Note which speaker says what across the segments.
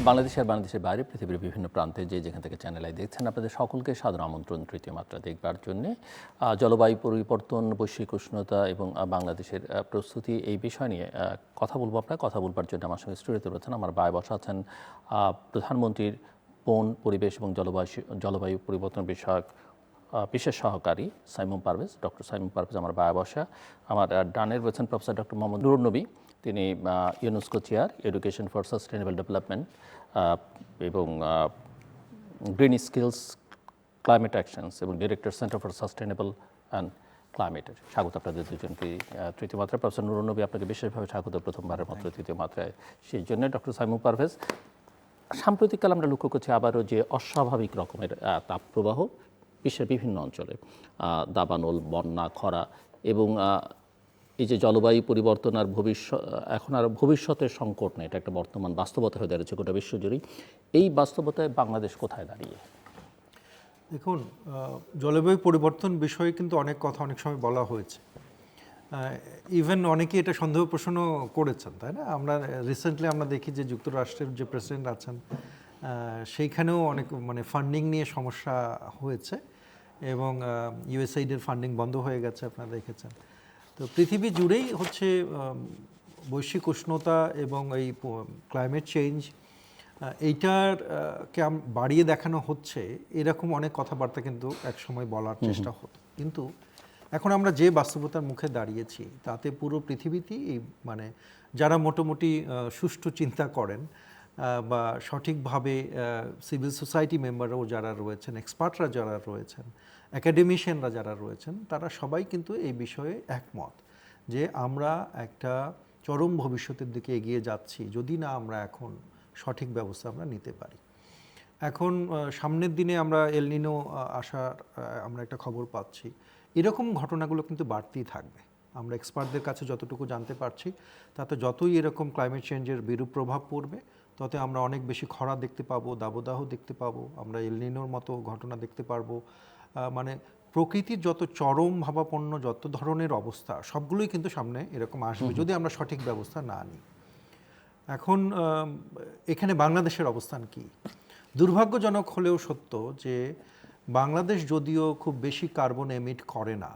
Speaker 1: বাংলাদেশ আর বাংলাদেশের বাইরে পৃথিবীর বিভিন্ন প্রান্তে যেখান থেকে চ্যানেল আই দেখছেন, আপনাদের সকলকে সাদর আমন্ত্রণ তৃতীয় মাত্রা দেখবার জন্যে। জলবায়ু পরিবর্তন, বৈশ্বিক উষ্ণতা এবং বাংলাদেশের প্রস্তুতি এই বিষয় নিয়ে কথা বলবো। আপনারা কথা বলবার জন্য আমার সঙ্গে স্টুডিওতে রয়েছেন, আমার বায়ে বসা আছেন প্রধানমন্ত্রীর বন, পরিবেশ এবং জলবায়ু পরিবর্তন বিষয়ক বিশেষ সহকারী সাইমুম পারভেজ, ডক্টর সাইমুম পারভেজ আমার বায়ে বসা। আমার ডানে রয়েছেন প্রফেসর ডক্টর মোহাম্মদ নুরুন নবী, তিনি UNESCO chair, education for sustainable development এবং গ্রিন স্কিলস, ক্লাইমেট অ্যাকশনস এবং director centre for sustainable and ক্লাইমেটের। স্বাগত আপনাদের দুজনকে তৃতীয় মাত্রায়। প্রফেসর নুরুন নবী, আপনাকে বিশেষভাবে স্বাগত প্রথমবারের মতো তৃতীয় মাত্রায়। সেই জন্য ডক্টর সাইমুম পারভেজ, সাম্প্রতিককাল আমরা লক্ষ্য করছি আবারও যে অস্বাভাবিক রকমের তাপপ্রবাহ বিশ্বের বিভিন্ন অঞ্চলে, দাবানল, বন্যা, খরা এবং এই যে জলবায়ু পরিবর্তন আর এখন আর ভবিষ্যতের সংকট নেই, এটা একটা বর্তমান বাস্তবতা হয়ে দাঁড়িয়েছে গোটা বিশ্বজুড়েই। এই বাস্তবতায় বাংলাদেশ কোথায় দাঁড়িয়ে?
Speaker 2: দেখুন, জলবায়ু পরিবর্তন বিষয়ে কিন্তু অনেক কথা অনেক সময় বলা হয়েছে। ইভেন অনেকে এটা সন্দেহ প্রশ্ন করেছেন, তাই না? আমরা রিসেন্টলি আমরা দেখি যে যুক্তরাষ্ট্রের যে প্রেসিডেন্ট আছেন সেইখানেও অনেক ফান্ডিং নিয়ে সমস্যা হয়েছে এবং ইউএসএইডের ফান্ডিং বন্ধ হয়ে গেছে, আপনারা দেখেছেন। তো পৃথিবী জুড়েই হচ্ছে বৈশ্বিক উষ্ণতা এবং এই ক্লাইমেট চেঞ্জ এইটারকে বাড়িয়ে দেখানো হচ্ছে, এরকম অনেক কথাবার্তা কিন্তু একসময় বলার চেষ্টা হতো। কিন্তু এখন আমরা যে বাস্তবতার মুখে দাঁড়িয়েছি তাতে পুরো পৃথিবীতেই যারা মোটামুটি সুষ্ঠু চিন্তা করেন বা সঠিকভাবে সিভিল সোসাইটি মেম্বাররাও যারা রয়েছেন, এক্সপার্টরা যারা রয়েছেন, অ্যাকাডেমিশিয়ানরা যারা রয়েছেন, তারা সবাই কিন্তু এই বিষয়ে একমত যে আমরা একটা চরম ভবিষ্যতের দিকে এগিয়ে যাচ্ছি যদি না আমরা এখন সঠিক ব্যবস্থা আমরা নিতে পারি। এখন সামনের দিনে আমরা এল নিনো আসার আমরা একটা খবর পাচ্ছি। এরকম ঘটনাগুলো কিন্তু বাড়তেই থাকবে। আমরা এক্সপার্টদের কাছে যতটুকু জানতে পারছি তাতে যতই এরকম ক্লাইমেট চেঞ্জের বিরূপ প্রভাব পড়বে ততে আমরা অনেক বেশি খরা দেখতে পাবো, দাবদাহ দেখতে পাবো, আমরা এল নিনোর মতো ঘটনা দেখতে পারবো। প্রকৃতির যত চরম ভাবাপন্ন যত ধরনের অবস্থা সবগুলোই কিন্তু সামনে এরকম আসবে যদি আমরা সঠিক ব্যবস্থা না নিই। এখন এখানে বাংলাদেশের অবস্থান কি? দুর্ভাগ্যজনক হলেও সত্য যে বাংলাদেশ যদিও খুব বেশি কার্বন এমিট করে না,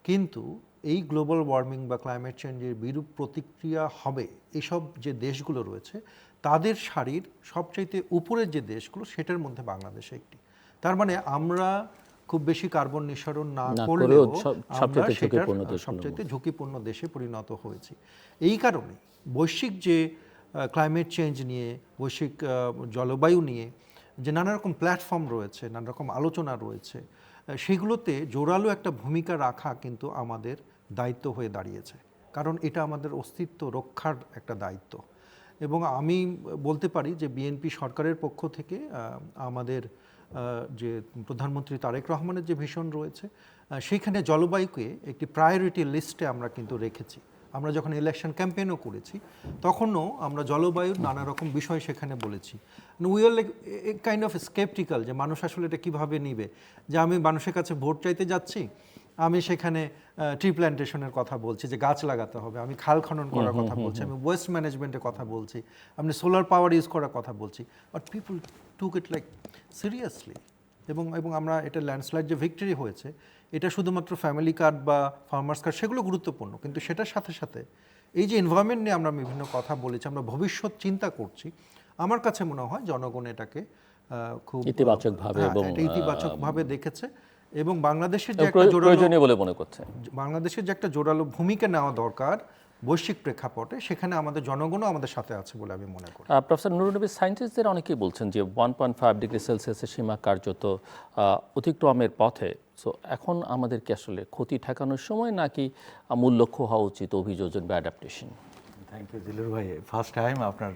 Speaker 2: কিন্তু এই গ্লোবাল ওয়ার্মিং বা ক্লাইমেট চেঞ্জের বিরূপ প্রতিক্রিয়া হবে এসব যে দেশগুলো রয়েছে তাদের সারির সবচাইতে উপরের যে দেশগুলো সেটার মধ্যে বাংলাদেশ একটি। তার মানে আমরা খুব বেশি কার্বন নিঃসরণ না করলেও আমরা সেটার সবচাইতে ঝুঁকিপূর্ণ দেশে পরিণত হয়েছি। এই কারণে বৈশ্বিক যে ক্লাইমেট চেঞ্জ নিয়ে, বৈশ্বিক জলবায়ু নিয়ে যে নানা রকম প্ল্যাটফর্ম রয়েছে, নানা রকম আলোচনা রয়েছে, সেগুলোতে জোরালো একটা ভূমিকা রাখা কিন্তু আমাদের দায়িত্ব হয়ে দাঁড়িয়েছে। কারণ এটা আমাদের অস্তিত্ব রক্ষার একটা দায়িত্ব। এবং আমি বলতে পারি যে বিএনপি সরকারের পক্ষ থেকে আমাদের যে প্রধানমন্ত্রী তারেক রহমানের যে ভিশন রয়েছে সেইখানে জলবায়ুকে একটি প্রায়োরিটি লিস্টে আমরা কিন্তু রেখেছি। আমরা যখন ইলেকশন ক্যাম্পেইনও করেছি তখনও আমরা জলবায়ুর নানা রকম বিষয় সেখানে বলেছি। We are like kind of sceptical যে মানুষ আসলে এটা কীভাবে নিবে, যে আমি মানুষের কাছে ভোট চাইতে যাচ্ছি, আমি সেখানে ট্রি প্ল্যান্টেশনের কথা বলছি যে গাছ লাগাতে হবে, আমি খাল খনন করার কথা বলছি, আমি ওয়েস্ট ম্যানেজমেন্টের কথা বলছি, আমি সোলার পাওয়ার ইউজ করার কথা বলছি, but people took it like seriously. এবং আমরা এটা ল্যান্ডস্লাইড যে ভিক্টরি হয়েছে এটা শুধুমাত্র ফ্যামিলি কার্ড বা ফার্মার্স কার্ড সেগুলো গুরুত্বপূর্ণ, কিন্তু সেটার সাথে সাথে এই যে এনভায়রনমেন্ট নিয়ে আমরা বিভিন্ন কথা বলেছি, আমরা ভবিষ্যৎ চিন্তা করছি, আমার কাছে মনে হয় জনগণ এটাকে খুব ইতিবাচকভাবে দেখেছে এবং বাংলাদেশের যে একটা বাংলাদেশের যে একটা জোরালো ভূমিকা নেওয়া দরকার বৈশ্বিক প্রেক্ষাপটে, সেখানে আমাদের জনগণও আমাদের সাথে আছে বলে আমি মনে করি।
Speaker 1: প্রফেসর নুরুন নবী, সায়েন্টিস্টদের অনেকেই বলছেন যে 1.5 ডিগ্রি সেলসিয়াসের সীমা কার্যত অতিক্রমের পথে। সো এখন আমাদের কি আসলে ক্ষতি ঠেকানোর সময় নাকি মূল লক্ষ্য হওয়া উচিত অভিযোজন বা অ্যাডাপ্টেশন?
Speaker 3: থ্যাংক ইউ দিলুর ভাই, ফার্স্ট টাইম আপনার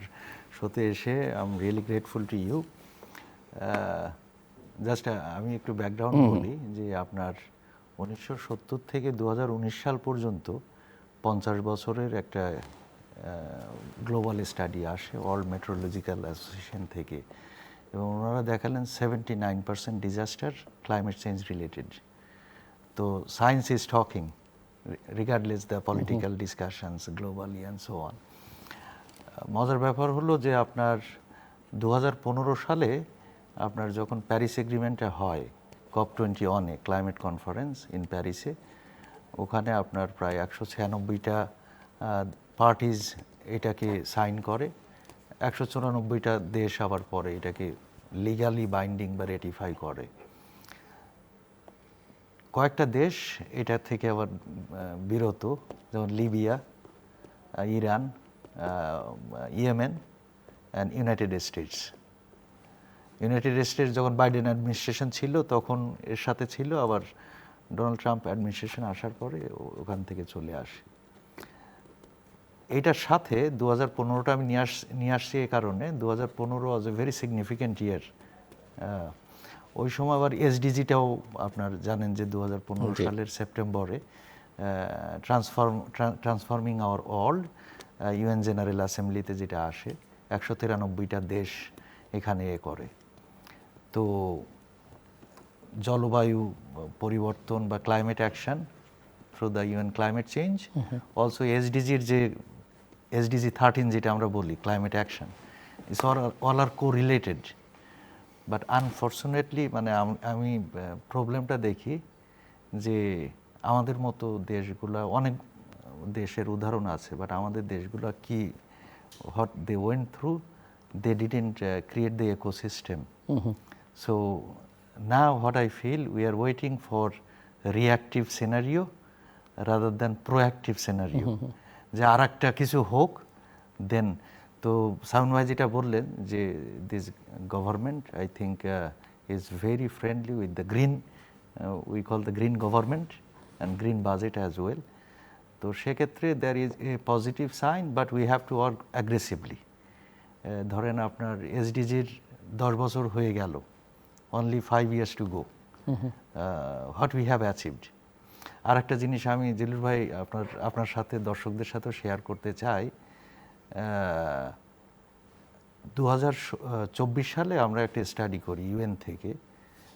Speaker 3: শোতে এসে I am really grateful to you. Just আমি একটু ব্যাকগ্রাউন্ড বলি যে আপনার 1970 থেকে 2019 সাল পর্যন্ত 50 বছরের একটা গ্লোবাল স্টাডি আসে ওয়ার্ল্ড মেট্রোলজিক্যাল অ্যাসোসিয়েশন থেকে, এবং ওনারা দেখালেন 79% ডিজাস্টার ক্লাইমেট চেঞ্জ রিলেটেড। তো science is talking regardless the political discussions globally and so on. মজার ব্যাপার হলো যে আপনার 2015 সালে আপনার যখন প্যারিস এগ্রিমেন্টটা হয় COP21 ক্লাইমেট কনফারেন্স ইন প্যারিসে, ওখানে আপনার প্রায় 196টা পার্টিজ এটাকে সাইন করে, 194টা দেশ আবার পরে এটাকে লিগালি বাইন্ডিং বা রেটিফাই করে। কয়েকটা দেশ এটা থেকে আবার বিরত, যেমন Libya, Iran, Yemen and United states. United states যখন বাইডেন অ্যাডমিনিস্ট্রেশন ছিল তখন এর সাথে ছিল, আবার ডোনাল্ড ট্রাম্প অ্যাডমিনিস্ট্রেশন আসার পরে ওখান থেকে চলে আসে। এটার সাথে 2015টা আমি নিয়ে আসছি এই কারণে, 2015 ওয়াজ এ ভেরি সিগনিফিক্যান্ট ইয়ার। ওই সময় আবার এসডিজিটাও আপনার জানেন যে 2015 সালের সেপ্টেম্বরে transforming our world UN general অ্যাসেম্বলিতে যেটা আসে, 193টা দেশ এখানে করে। তো জলবায়ু পরিবর্তন বা climate action through the UN climate change, also এসডিজির যে এসডিজি 13 যেটা আমরা বলি climate action, it's all are correlated. But unfortunately মানে আমি প্রবলেমটা দেখি যে আমাদের মতো দেশগুলো, অনেক দেশের উদাহরণ আছে, বাট আমাদের দেশগুলো কি what they went through, they didn't create the ecosystem. So now what I feel, we are waiting for reactive scenario rather than proactive scenario. যে আর একটা কিছু হোক, দেন তো সাউন্ড ভাই যেটা বললেন যে this government I think is very friendly with the green, we call the green government and green budget as well. তো সেক্ষেত্রে there is a positive sign, but we have to work aggressively. ধরেন আপনার এসডিজির 10 বছর হয়ে গেল, only 5 years to go, what we have achieved. আর একটা জিনিস আমি জিলুর ভাই আপনার সাথে দর্শকদের সাথেও শেয়ার করতে চাই। 2024 সালে আমরা একটা স্টাডি করি ইউএন থেকে,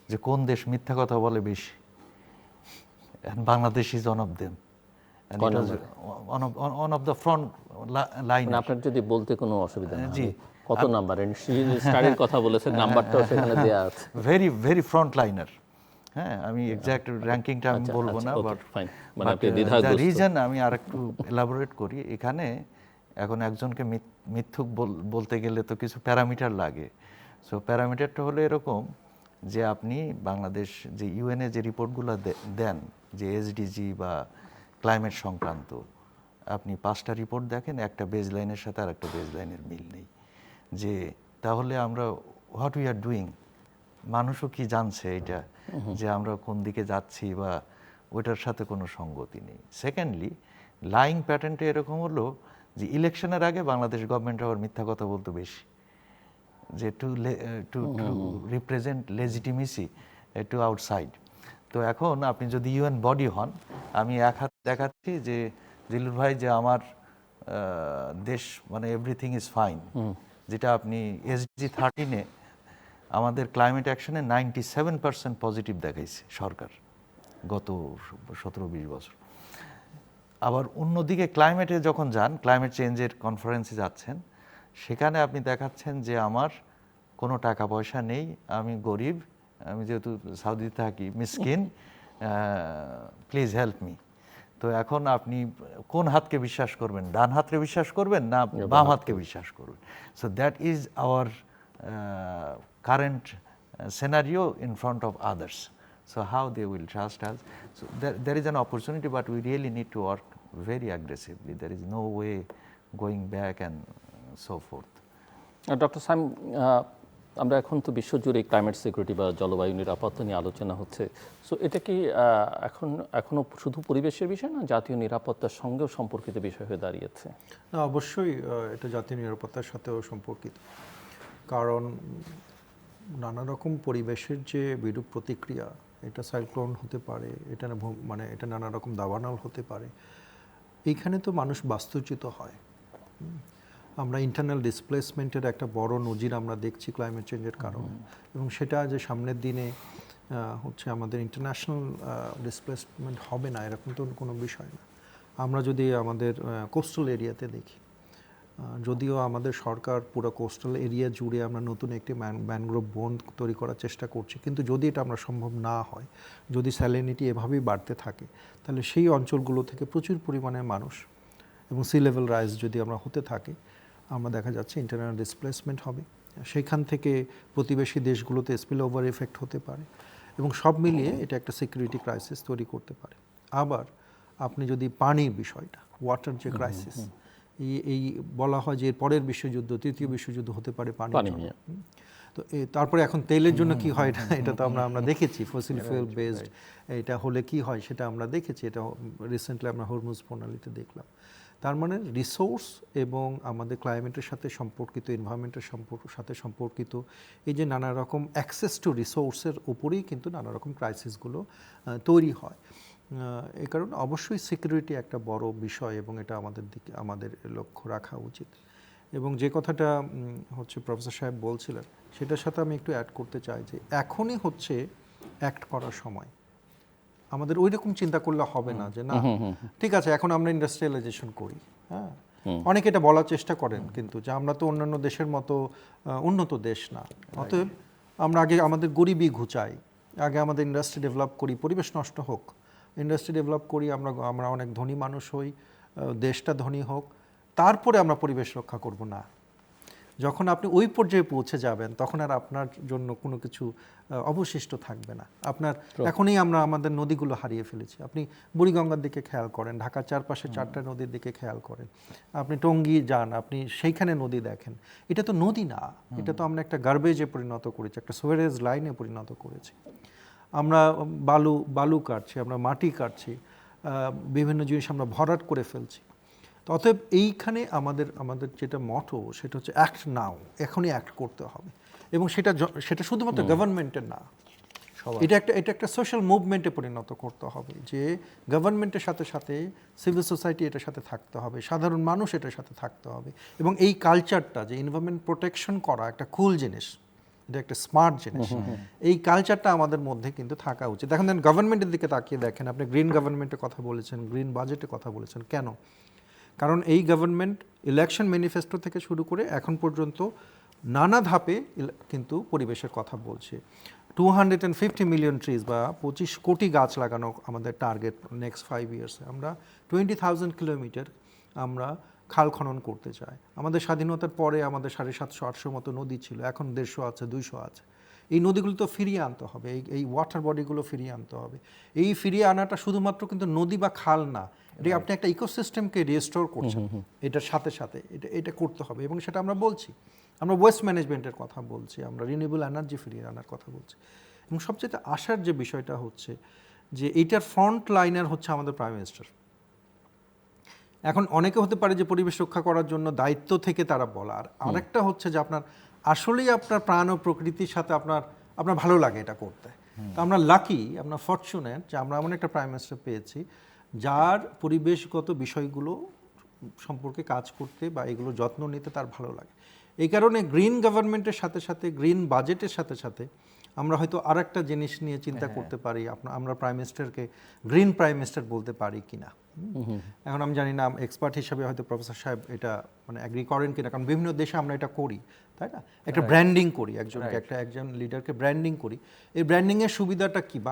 Speaker 3: যে কোন দেশ মিথ্যা কথা বলে বেশি, Bangladesh is one of them. one of the front line.
Speaker 1: মানে আপনার যদি বলতে কোনো অসুবিধা না, জি কত নাম্বার স্টাডির কথা বলেছেন, নাম্বারটাও সেখানে দেয়া আছে।
Speaker 3: Very front liner. হ্যাঁ, আমি এক্সাক্ট র্যাঙ্কিংটা আমি বলবো না, বাট দ্য রিজন আমি আরেকটু এলাবোরেট করি। এখানে এখন একজনকে মিথ্যুক বলতে গেলে তো কিছু প্যারামিটার লাগে। সো প্যারামিটারটা হলো এরকম যে আপনি বাংলাদেশ যে ইউএনএ যে রিপোর্টগুলো দেন, যে এসডিজি বা ক্লাইমেট সংক্রান্ত, আপনি 5টা রিপোর্ট দেখেন, একটা বেজ লাইনের সাথে আর একটা বেজ লাইনের মিল নেই। যে তাহলে আমরা হোয়াট উই আর ডুইং, মানুষও কি জানছে এটা যে আমরা কোন দিকে যাচ্ছি, বা ওইটার সাথে কোনো সঙ্গতি নেই। সেকেন্ডলি, লাইং প্যাটার্নটা এরকম হলো যে ইলেকশনের আগে বাংলাদেশ গভর্নমেন্ট আবার মিথ্যা কথা বলতো বেশি, যে to represent legitimacy to outside. তো এখন আপনি যদি ইউএন বডি হন, আমি এক হাত দেখাচ্ছি যে জিলুর ভাই যে আমার দেশ মানে এভরিথিং ইজ ফাইন, যেটা আপনি এসডিজি 13-এ আমাদের ক্লাইমেট অ্যাকশনে 97% পজিটিভ দেখাইছে সরকার গত 17-20 বছর। আবার অন্যদিকে ক্লাইমেটে যখন যান, ক্লাইমেট চেঞ্জের কনফারেন্সে যাচ্ছেন, সেখানে আপনি দেখাচ্ছেন যে আমার কোনো টাকা পয়সা নেই, আমি গরিব, আমি যেহেতু সাউদিতে থাকি, মিসকিন, প্লিজ হেল্প মি। তো এখন আপনি কোন হাতকে বিশ্বাস করবেন? ডান হাতকে বিশ্বাস করবেন না বাম হাতকে বিশ্বাস করবেন? So that is our current scenario in front of others. So how they will trust us? So there is an opportunity, but we really need to work very aggressively. There is no way going back and so forth.
Speaker 1: Doctor Saim, আমরা এখন তো বিশ্বজুড়ে climate security বা জলবায়ু নিরাপত্তা নিয়ে আলোচনা হচ্ছে। সো এটা কি এখনো শুধু পরিবেশের বিষয় না, জাতীয় নিরাপত্তার সঙ্গেও সম্পর্কিত বিষয় হয়ে দাঁড়িয়েছে?
Speaker 2: না, অবশ্যই এটা জাতীয় নিরাপত্তার সাথেও সম্পর্কিত। কারণ নানা রকম পরিবেশের যে বিরূপ প্রতিক্রিয়া, এটা সাইক্লোন হতে পারে, এটা মানে এটা নানা রকম দাবানল হতে পারে, এইখানে তো মানুষ বাস্তুচ্যুত হয়। আমরা ইন্টারনাল ডিসপ্লেসমেন্টের একটা বড় নজির আমরা দেখছি ক্লাইমেট চেঞ্জের কারণে, এবং সেটা যে সামনের দিনে হচ্ছে আমাদের ইন্টারন্যাশনাল ডিসপ্লেসমেন্ট হবে না এরকম তো কোনো বিষয় না। আমরা যদি আমাদের কোস্টাল এরিয়াতে দেখি, যদিও আমাদের সরকার পুরো কোস্টাল এরিয়া জুড়ে আমরা নতুন একটি ম্যানগ্রোভ বন তৈরি করার চেষ্টা করছি, কিন্তু যদি এটা আমরা সম্ভব না হয়, যদি স্যালিনিটি এভাবেই বাড়তে থাকে, তাহলে সেই অঞ্চলগুলো থেকে প্রচুর পরিমাণে মানুষ এবং সি লেভেল রাইজ যদি আমরা হতে থাকে, আমরা দেখা যাচ্ছে ইন্টারনাল ডিসপ্লেসমেন্ট হবে, সেইখান থেকে প্রতিবেশী দেশগুলোতে স্পিল ওভার এফেক্ট হতে পারে এবং সব মিলিয়ে এটা একটা সিকিউরিটি ক্রাইসিস তৈরি করতে পারে। আবার আপনি যদি পানির বিষয়টা, ওয়াটার যে ক্রাইসিস, এই বলা হয় যে এর পরের বিশ্বযুদ্ধ, তৃতীয় বিশ্বযুদ্ধ হতে পারে পানি
Speaker 1: নিয়ে।
Speaker 2: তো তারপরে এখন তেলের জন্য কি হয় এটা তো আমরা দেখেছি, ফসিল ফুয়েল বেসড এটা হলে কি হয় সেটা আমরা দেখেছি, এটা রিসেন্টলি আমরা হরমুজ প্রণালীতে দেখলাম। তার মানে রিসোর্স এবং আমাদের ক্লাইমেটের সাথে সম্পর্কিত, এনভায়রনমেন্টের সাথে সম্পর্কিত এই যে নানা রকম অ্যাক্সেস টু রিসোর্সের উপরেই কিন্তু নানা রকম ক্রাইসিসগুলো তৈরি হয়। এই কারণে অবশ্যই সিকিউরিটি একটা বড় বিষয় এবং এটা আমাদের লক্ষ্য রাখা উচিত। এবং যে কথাটা হচ্ছে প্রফেসর সাহেব বলছিলেন, সেটার সাথে আমি একটু অ্যাড করতে চাই যে এখনই হচ্ছে অ্যাক্ট করার সময়। আমাদের ওই রকম চিন্তা করলে হবে না যে না ঠিক আছে এখন আমরা ইন্ডাস্ট্রিয়ালাইজেশন করি, হ্যাঁ, অনেকে এটা বলার চেষ্টা করেন, কিন্তু যে আমরা তো অন্যান্য দেশের মতো উন্নত দেশ না, অতএব আমরা আগে আমাদের গরিবি ঘুচাই, আগে আমাদের ইন্ডাস্ট্রি ডেভেলপ করি, পরিবেশ নষ্ট হোক, ইন্ডাস্ট্রি ডেভেলপ করি, আমরা অনেক ধনী মানুষ হই, দেশটা ধনী হোক, তারপরে আমরা পরিবেশ রক্ষা করব না। যখন আপনি ওই পর্যায়ে পৌঁছে যাবেন তখন আর আপনার জন্য কোনো কিছু অবশিষ্ট থাকবে না। আপনার এখনই আমরা আমাদের নদীগুলো হারিয়ে ফেলেছি। আপনি বুড়িগঙ্গার দিকে খেয়াল করেন, ঢাকার চারপাশে 4টা নদীর দিকে খেয়াল করেন, আপনি টঙ্গী যান, আপনি সেইখানে নদী দেখেন, এটা তো নদী না, এটা তো আমরা একটা গার্বেজে পরিণত করেছি, একটা সুয়ারেজ লাইনে পরিণত করেছি। আমরা বালু কাটছি, আমরা মাটি কাটছি, বিভিন্ন জিনিস আমরা ভরাট করে ফেলছি। অতএব এইখানে আমাদের যেটা মটো সেটা হচ্ছে অ্যাক্ট নাও, এখনই অ্যাক্ট করতে হবে। এবং সেটা শুধুমাত্র গভর্নমেন্টের না, এটা একটা সোশ্যাল মুভমেন্টে পরিণত করতে হবে, যে গভর্নমেন্টের সাথে সাথে সিভিল সোসাইটি এটার সাথে থাকতে হবে, সাধারণ মানুষ এটার সাথে থাকতে হবে। এবং এই কালচারটা যে এনভায়রনমেন্ট প্রোটেকশন করা একটা কুল জিনিস, এটা একটা স্মার্ট জিনিস, এই কালচারটা আমাদের মধ্যে কিন্তু থাকা উচিত। দেখেন গভর্নমেন্টের দিকে তাকিয়ে দেখেন, আপনি গ্রিন গভর্নমেন্টের কথা বলেছেন, গ্রিন বাজেটের কথা বলেছেন, কেন? কারণ এই গভর্নমেন্ট ইলেকশন ম্যানিফেস্টো থেকে শুরু করে এখন পর্যন্ত নানা ধাপে কিন্তু পরিবেশের কথা বলছে। 250 মিলিয়ন ট্রিজ বা 25 কোটি গাছ লাগানো আমাদের টার্গেট নেক্সট 5 ইয়ার্সে। আমরা 20,000 কিলোমিটার আমরা খাল খনন করতে চাই। আমাদের স্বাধীনতার পরে আমাদের 750-800 মতো নদী ছিল, এখন 150 আছে, 200 আছে। এই নদীগুলো তো ফিরিয়ে আনতে হবে, এই ওয়াটার বডিগুলো ফিরিয়ে আনতে হবে। এই ফিরিয়ে আনাটা শুধুমাত্র কিন্তু নদী বা খাল না, এটা আপনি একটা ইকোসিস্টেমকে রিস্টোর করছেন, এটার সাথে সাথে এটা করতে হবে। এবং সেটা আমরা বলছি, আমরা ওয়েস্ট ম্যানেজমেন্টের কথা বলছি, আমরা রিনিউয়েবল এনার্জি ফিরিয়ে আনার কথা বলছি। এবং সবচেয়ে আশার যে বিষয়টা হচ্ছে যে এইটার ফ্রন্ট লাইনার হচ্ছে আমাদের প্রাইম মিনিস্টার। এখন অনেকে হতে পারে যে পরিবেশ রক্ষা করার জন্য দায়িত্ব থেকে তারা বলার, আরেকটা হচ্ছে যে আপনার আসলেই আপনার প্রাণ ও প্রকৃতির সাথে আপনার ভালো লাগে এটা করতে। তো আমরা লাকি, আমরা ফরচুনেট যে আমরা এমন একটা প্রাইম মিনিস্টার পেয়েছি যার পরিবেশগত বিষয়গুলো সম্পর্কে কাজ করতে বা এগুলো যত্ন নিতে তার ভালো লাগে। এই কারণে গ্রিন গভর্নমেন্টের সাথে সাথে গ্রিন বাজেটের সাথে সাথে আমরা হয়তো আরেকটা জিনিস নিয়ে চিন্তা করতে পারি, আমরা প্রাইম মিনিস্টারকে গ্রিন প্রাইম মিনিস্টার বলতে পারি কিনা। এখন আমি জানি না, এক্সপার্ট হিসেবে হয়তো প্রফেসর সাহেব এটা মানে অ্যাগ্রি করেন কিনা, কারণ বিভিন্ন দেশে আমরা এটা করি, তাই না? একটা ব্র্যান্ডিং করি, একজন লিডারকে ব্র্যান্ডিং করি। এই ব্র্যান্ডিংয়ের সুবিধাটা কি? বা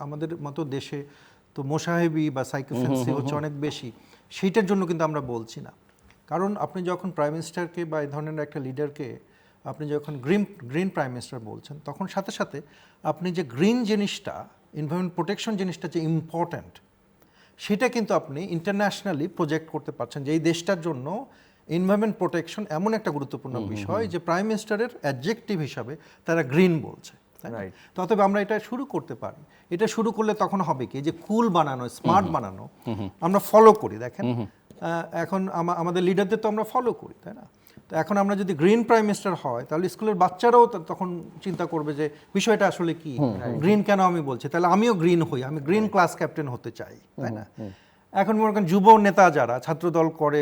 Speaker 2: আমাদের মতো দেশে তো মোসাহেবি বা সাইকোফেন্সি হচ্ছে অনেক বেশি, সেইটার জন্য কিন্তু আমরা বলছি না। কারণ আপনি যখন প্রাইম মিনিস্টারকে বা এই ধরনের একটা লিডারকে আপনি যখন গ্রিন প্রাইম মিনিস্টার বলছেন, তখন সাথে সাথে আপনি যে গ্রিন জিনিসটা, এনভায়রনমেন্ট প্রোটেকশন জিনিসটা যে ইম্পর্ট্যান্ট, সেটা কিন্তু আপনি ইন্টারন্যাশনালি প্রজেক্ট করতে পারছেন, যে এই দেশটার জন্য এনভায়রনমেন্ট প্রোটেকশন এমন একটা গুরুত্বপূর্ণ বিষয় যে প্রাইম মিনিস্টারের অ্যাডজেক্টিভ হিসাবে তারা গ্রিন বলছে। তবে আমরা এটা শুরু করতে পারি। এটা শুরু করলে তখন হবে কি, যে কুল বানানো, স্মার্ট বানানো আমরা ফলো করি। দেখেন এখন আমাদের লিডারদের তো আমরা ফলো করি, তাই না? তো এখন আমরা যদি গ্রিন প্রাইম মিনিস্টার হয়, তাহলে স্কুলের বাচ্চারাও তখন চিন্তা করবে যে বিষয়টা আসলে কি, গ্রিন কেন আমি বলছি, তাহলে আমিও গ্রিন হই, আমি গ্রিন ক্লাস ক্যাপ্টেন হতে চাই, তাই না? এখন মনে করেন যুব নেতা যারা ছাত্র দল করে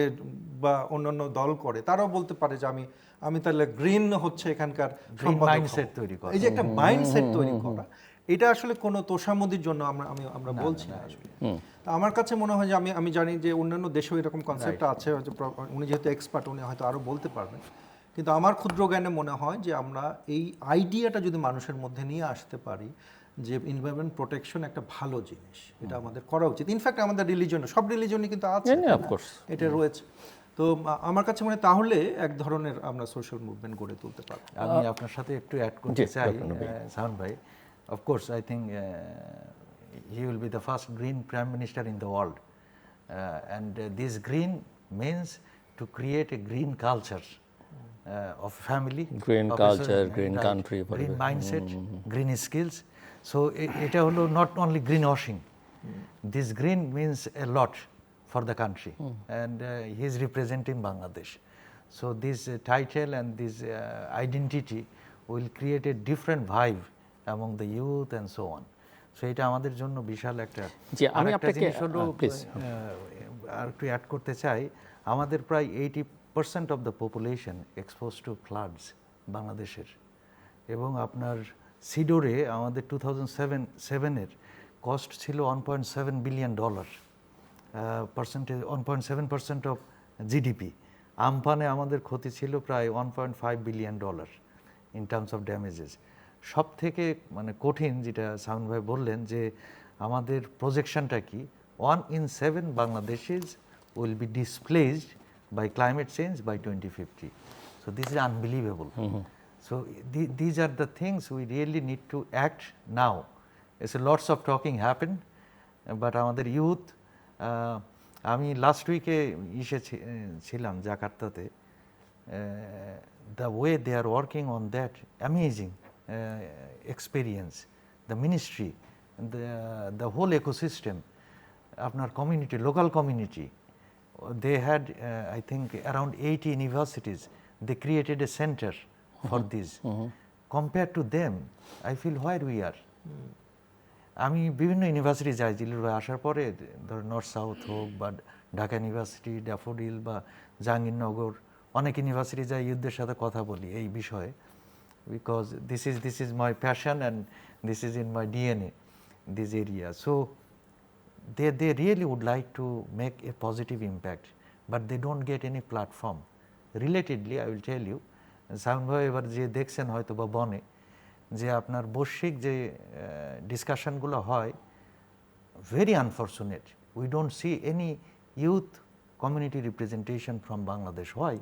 Speaker 2: বা অন্যান্য দল করে, তারাও বলতে পারে যে আমি তাহলে গ্রিন হচ্ছে এখানকার
Speaker 3: মাইন্ডসেট তৈরি করা,
Speaker 2: এই যে একটা মাইন্ডসেট তৈরি করা, এটা আসলে কোনো তোষামোদির জন্য আমরা বলছি না আসলে। তো আমার কাছে মনে হয় যে আমি জানি যে অন্যান্য দেশেও এরকম কনসেপ্ট আছে, হয়তো উনি যেহেতু এক্সপার্ট উনি হয়তো আরো বলতে পারবেন, কিন্তু আমার ক্ষুদ্র জ্ঞানে মনে হয় যে আমরা এই আইডিয়াটা যদি মানুষের মধ্যে নিয়ে আসতে পারি যে এনভায়রনমেন্ট প্রোটেকশন একটা ভালো জিনিস, এটা আমাদের করা উচিত। ইনফ্যাক্ট আমাদের রিলিজনে, সব রিলিজনই কিন্তু আছে, এটা রয়েছে। তো আমার কাছে মনে হয় তাহলে এক ধরনের আমরা সোশ্যাল মুভমেন্ট গড়ে তুলতে পারবো।
Speaker 3: আমি আপনার সাথে একটু অ্যাড করতে চাই সাউন্ড ভাই। Of course, I think he will be the first green prime minister in the world, and this green means to create a green culture of family,
Speaker 1: Green
Speaker 3: of
Speaker 1: culture,
Speaker 3: a
Speaker 1: green country,
Speaker 3: green mindset, green skills. So এটা হলো not only greenwashing. This green means a lot for the country, and he is representing Bangladesh. So this title and this identity will create a different vibe among the youth and so on. So এটা আমাদের জন্য বিশাল একটা
Speaker 1: জি, আমি
Speaker 3: আরেকটা
Speaker 1: আপনাকে
Speaker 3: জিনিস হলো, আর একটু অ্যাড করতে চাই, আমাদের প্রায় 80% of the population expose to floods বাংলাদেশের, এবং আপনার সিডোরে আমাদের 2007-এর কস্ট ছিল $1.7 বিলিয়ন, পার্সেন্টেজ 1.7% অফ জিডিপি। আমফানে আমাদের ক্ষতি ছিল প্রায় $1.5 billion in terms of damages. সব থেকে মানে কঠিন যেটা সাউন্ড ভাই বললেন যে আমাদের প্রজেকশনটা কি, 1 in 7 Bangladeshis will be displaced by climate change by 2050. So this is unbelievable. So these are the things we really need to act now. It's lots of talking happen, but আমাদের youth, আমি last উইকে ছিলাম জাকার্তাতে, the way they are working on that amazing experience, the ministry, the whole ecosystem, আপনার community, local community, they had I think around 80 universities, they created a center for this. Compared to them, I feel where we are. আমি বিভিন্ন university যাই, জিলুর ভাই আসার পরে ধর north south হোক বা ঢাকা ইউনিভার্সিটি, ড্যাফোডিল বা জাহাঙ্গীরনগর, অনেক ইউনিভার্সিটি যাই, ইউথদের সাথে কথা বলি এই বিষয়ে, because this is my passion and this is in my DNA, this area. So they really would like to make a positive impact, but they don't get any platform. Relatedly, I will tell you, sound ভাই এবার যে দেখছেন হয়তো বা বনে যে আপনার বৈশ্বিক যে ডিসকাশনগুলো হয়, very unfortunate, we don't see any youth community representation from Bangladesh. হয়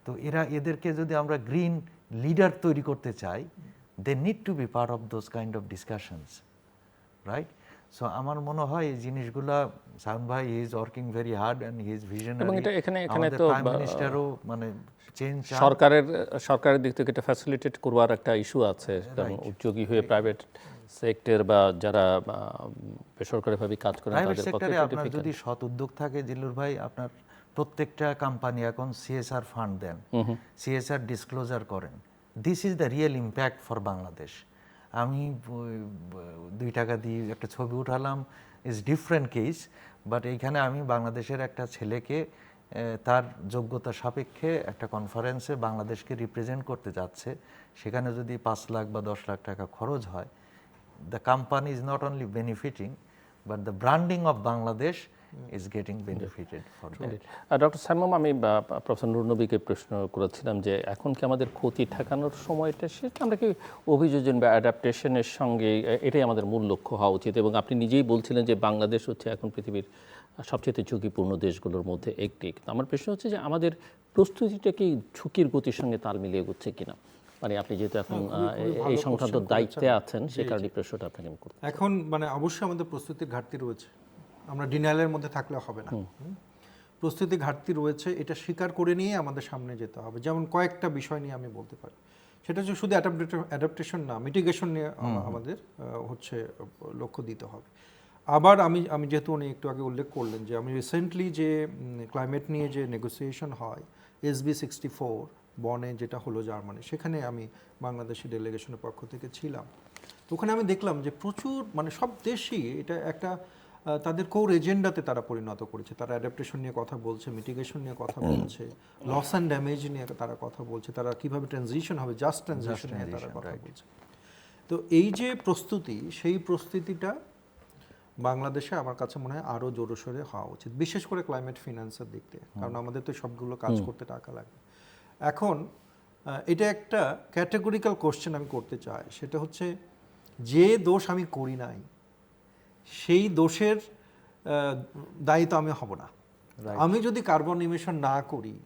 Speaker 3: তো এদেরকে যদি আমরা গ্রিন লিডার তৈরি করতে চাই, they need to be part of those kind of discussions, right? So আমার মনে হয় এই জিনিসগুলা সাউন্ড ভাই he is working very hard and he is visionary.
Speaker 1: এবং এটা এখানে তো
Speaker 3: প্রাইম মিনিস্টারও মানে চেঞ্জ,
Speaker 1: সরকারের দিক থেকে এটা ফ্যাসিলিটেট করবার একটা ইস্যু আছে, কারণ উদ্যোগী হয়ে প্রাইভেট সেক্টর বা যারা বেসরকারিভাবে কাজ করেন
Speaker 3: প্রাইভেট
Speaker 1: তাদের
Speaker 3: সেক্টরে
Speaker 1: পক্ষে
Speaker 3: আপনার যদি সৎ উদ্যোগ থাকে, জিল্লুর ভাই, আপনার প্রত্যেকটা কোম্পানি এখন সিএসআর ফান্ড দেন, সিএসআর ডিসক্লোজার করেন। This is the real impact for Bangladesh. আমি 2 টাকা দিয়ে একটা ছবি উঠালাম, ইজ ডিফারেন্ট কেস, বাট এইখানে আমি বাংলাদেশের একটা ছেলেকে তার যোগ্যতা সাপেক্ষে একটা কনফারেন্সে বাংলাদেশকে রিপ্রেজেন্ট করতে যাচ্ছে, সেখানে যদি 5 লাখ বা 10 লাখ টাকা খরচ হয়, the company is not only benefiting, but the branding of Bangladesh is getting benefited for that.
Speaker 1: Doctor Saimum, আমি প্রফেসর নুর নবীকে প্রশ্ন করেছিলাম যে এখন কি আমাদের ক্ষতি ঠেকানোর সময়টা শেষ, আমরা কি অভিযোজন বা অ্যাডাপ্টেশনের সঙ্গে এটাই আমাদের মূল লক্ষ্য হওয়া উচিত? এবং আপনি নিজেই বলছিলেন যে বাংলাদেশ হচ্ছে এখন পৃথিবীর সবচেয়ে ঝুঁকিপূর্ণ দেশগুলোর মধ্যে একটি। আমার প্রশ্ন হচ্ছে যে আমাদের প্রস্তুতিটা কি ঝুঁকির গতির সঙ্গে তাল মিলিয়ে এগোচ্ছে কিনা? মানে আপনি যেহেতু এখন এই সংক্রান্ত দায়িত্বে আছেন, সে কারণে প্রশ্নটা আপনাকে আমি করতে।
Speaker 2: এখন মানে অবশ্যই আমাদের প্রস্তুতির ঘাটতি রয়েছে, আমরা ডিনাইলের মধ্যে থাকলে হবে না। প্রস্তুতি ঘাটতি রয়েছে, এটা স্বীকার করে নিয়ে আমাদের সামনে যেতে হবে। যেমন কয়েকটা বিষয় নিয়ে আমি বলতে পারি, সেটা হচ্ছে শুধু অ্যাডাপ্টেশন না, মিটিগেশন নিয়ে আমাদের হচ্ছে লক্ষ্য দিতে হবে। আবার আমি যেহেতু উনি একটু আগে উল্লেখ করলেন যে আমি রিসেন্টলি যে ক্লাইমেট নিয়ে যে নেগোসিয়েশন হয় SB 64 বনে যেটা হলো জার্মানি, সেখানে আমি বাংলাদেশি ডেলিগেশনের পক্ষ থেকে ছিলাম। তো ওখানে আমি দেখলাম যে প্রচুর মানে সব দেশই এটা একটা তাদের কোর এজেন্ডাতে তারা পরিণত করেছে। তারা অ্যাডাপ্টেশন নিয়ে কথা বলছে, মিটিগেশন নিয়ে কথা বলছে, লস অ্যান্ড ড্যামেজ নিয়ে তারা কথা বলছে, তারা কিভাবে ট্রানজিশন হবে, জাস্ট ট্রানজিশন নিয়ে তারা কথা বলছে। তো এই যে প্রস্তুতি, সেই প্রস্তুতিটা বাংলাদেশে আমার কাছে মনে হয় আরও জোরসোরে হওয়া উচিত, বিশেষ করে ক্লাইমেট ফিন্যান্সের দিক থেকে, কারণ আমাদের তো সবগুলো কাজ করতে টাকা লাগবে। এখন এটা একটা ক্যাটেগরিক্যাল কোশ্চেন আমি করতে চাই, সেটা হচ্ছে যে দোষ আমি করি নাই সেই দোষের দায়ী তো আমি হব না। আমি যদি কার্বন ইমিশন না করি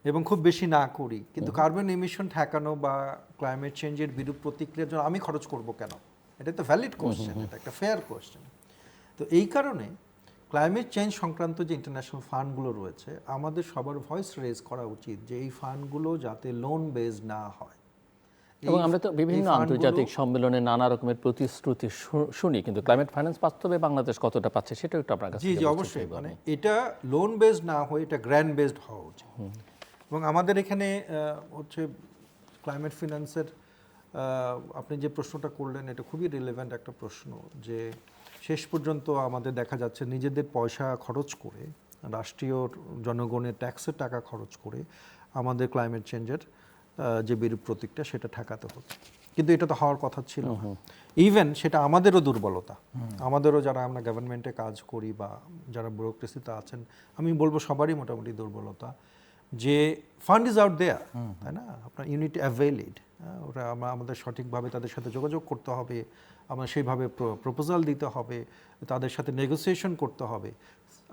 Speaker 2: এবং খুব বেশি না করি, কিন্তু কার্বন ইমিশন ঠেকানো বা ক্লাইমেট চেঞ্জের বিরূপ প্রতিক্রিয়ার জন্য আমি খরচ করব কেন? এটা তো ভ্যালিড কোশ্চেন, এটা একটা ফেয়ার কোশ্চেন। তো এই কারণে ক্লাইমেট চেঞ্জ সংক্রান্ত যে ইন্টারন্যাশনাল ফান্ডগুলো রয়েছে, আমাদের সবার ভয়েস রেজ করা উচিত যে এই ফান্ডগুলো যাতে লোন বেজ না হয়।
Speaker 1: এবং আমরা তো বিভিন্ন আন্তর্জাতিক সম্মেলনে নানা রকমের প্রতিশ্রুতি শুনি, কিন্তু ক্লাইমেট ফাইন্যান্স বাস্তবে বাংলাদেশ কতটা পাচ্ছে সেটাও একটু আপনার কাছে।
Speaker 2: জি জি অবশ্যই, মানে এটা লোন বেসড না হয়ে এটা গ্র্যান্ড বেসড হওয়া উচিত। এবং আমাদের এখানে হচ্ছে ক্লাইমেট ফিন্যান্সের আপনি যে প্রশ্নটা করলেন এটা খুবই রিলেভেন্ট একটা প্রশ্ন, যে শেষ পর্যন্ত আমাদের দেখা যাচ্ছে নিজেদের পয়সা খরচ করে, রাষ্ট্রীয় জনগণের ট্যাক্সের টাকা খরচ করে আমাদের ক্লাইমেট চেঞ্জের যে বিরূপ প্রতীকটা সেটা ঠেকাতে হচ্ছে, কিন্তু এটা তো হওয়ার কথা ছিল না। ইভেন সেটা আমাদেরও দুর্বলতা, আমাদেরও যারা আমরা গভর্নমেন্টে কাজ করি বা যারা ব্যুরোক্রেসিতে আছেন, আমি বলবো সবারই মোটামুটি দুর্বলতা, যে ফান্ড ইজ আউট দেয়ার, তাই না? আপনার ইউনিট অ্যাভেল ইট, ওটা আমাদের সঠিকভাবে তাদের সাথে যোগাযোগ করতে হবে, আমরা সেইভাবে প্রপোজাল দিতে হবে, তাদের সাথে নেগোসিয়েশন করতে হবে।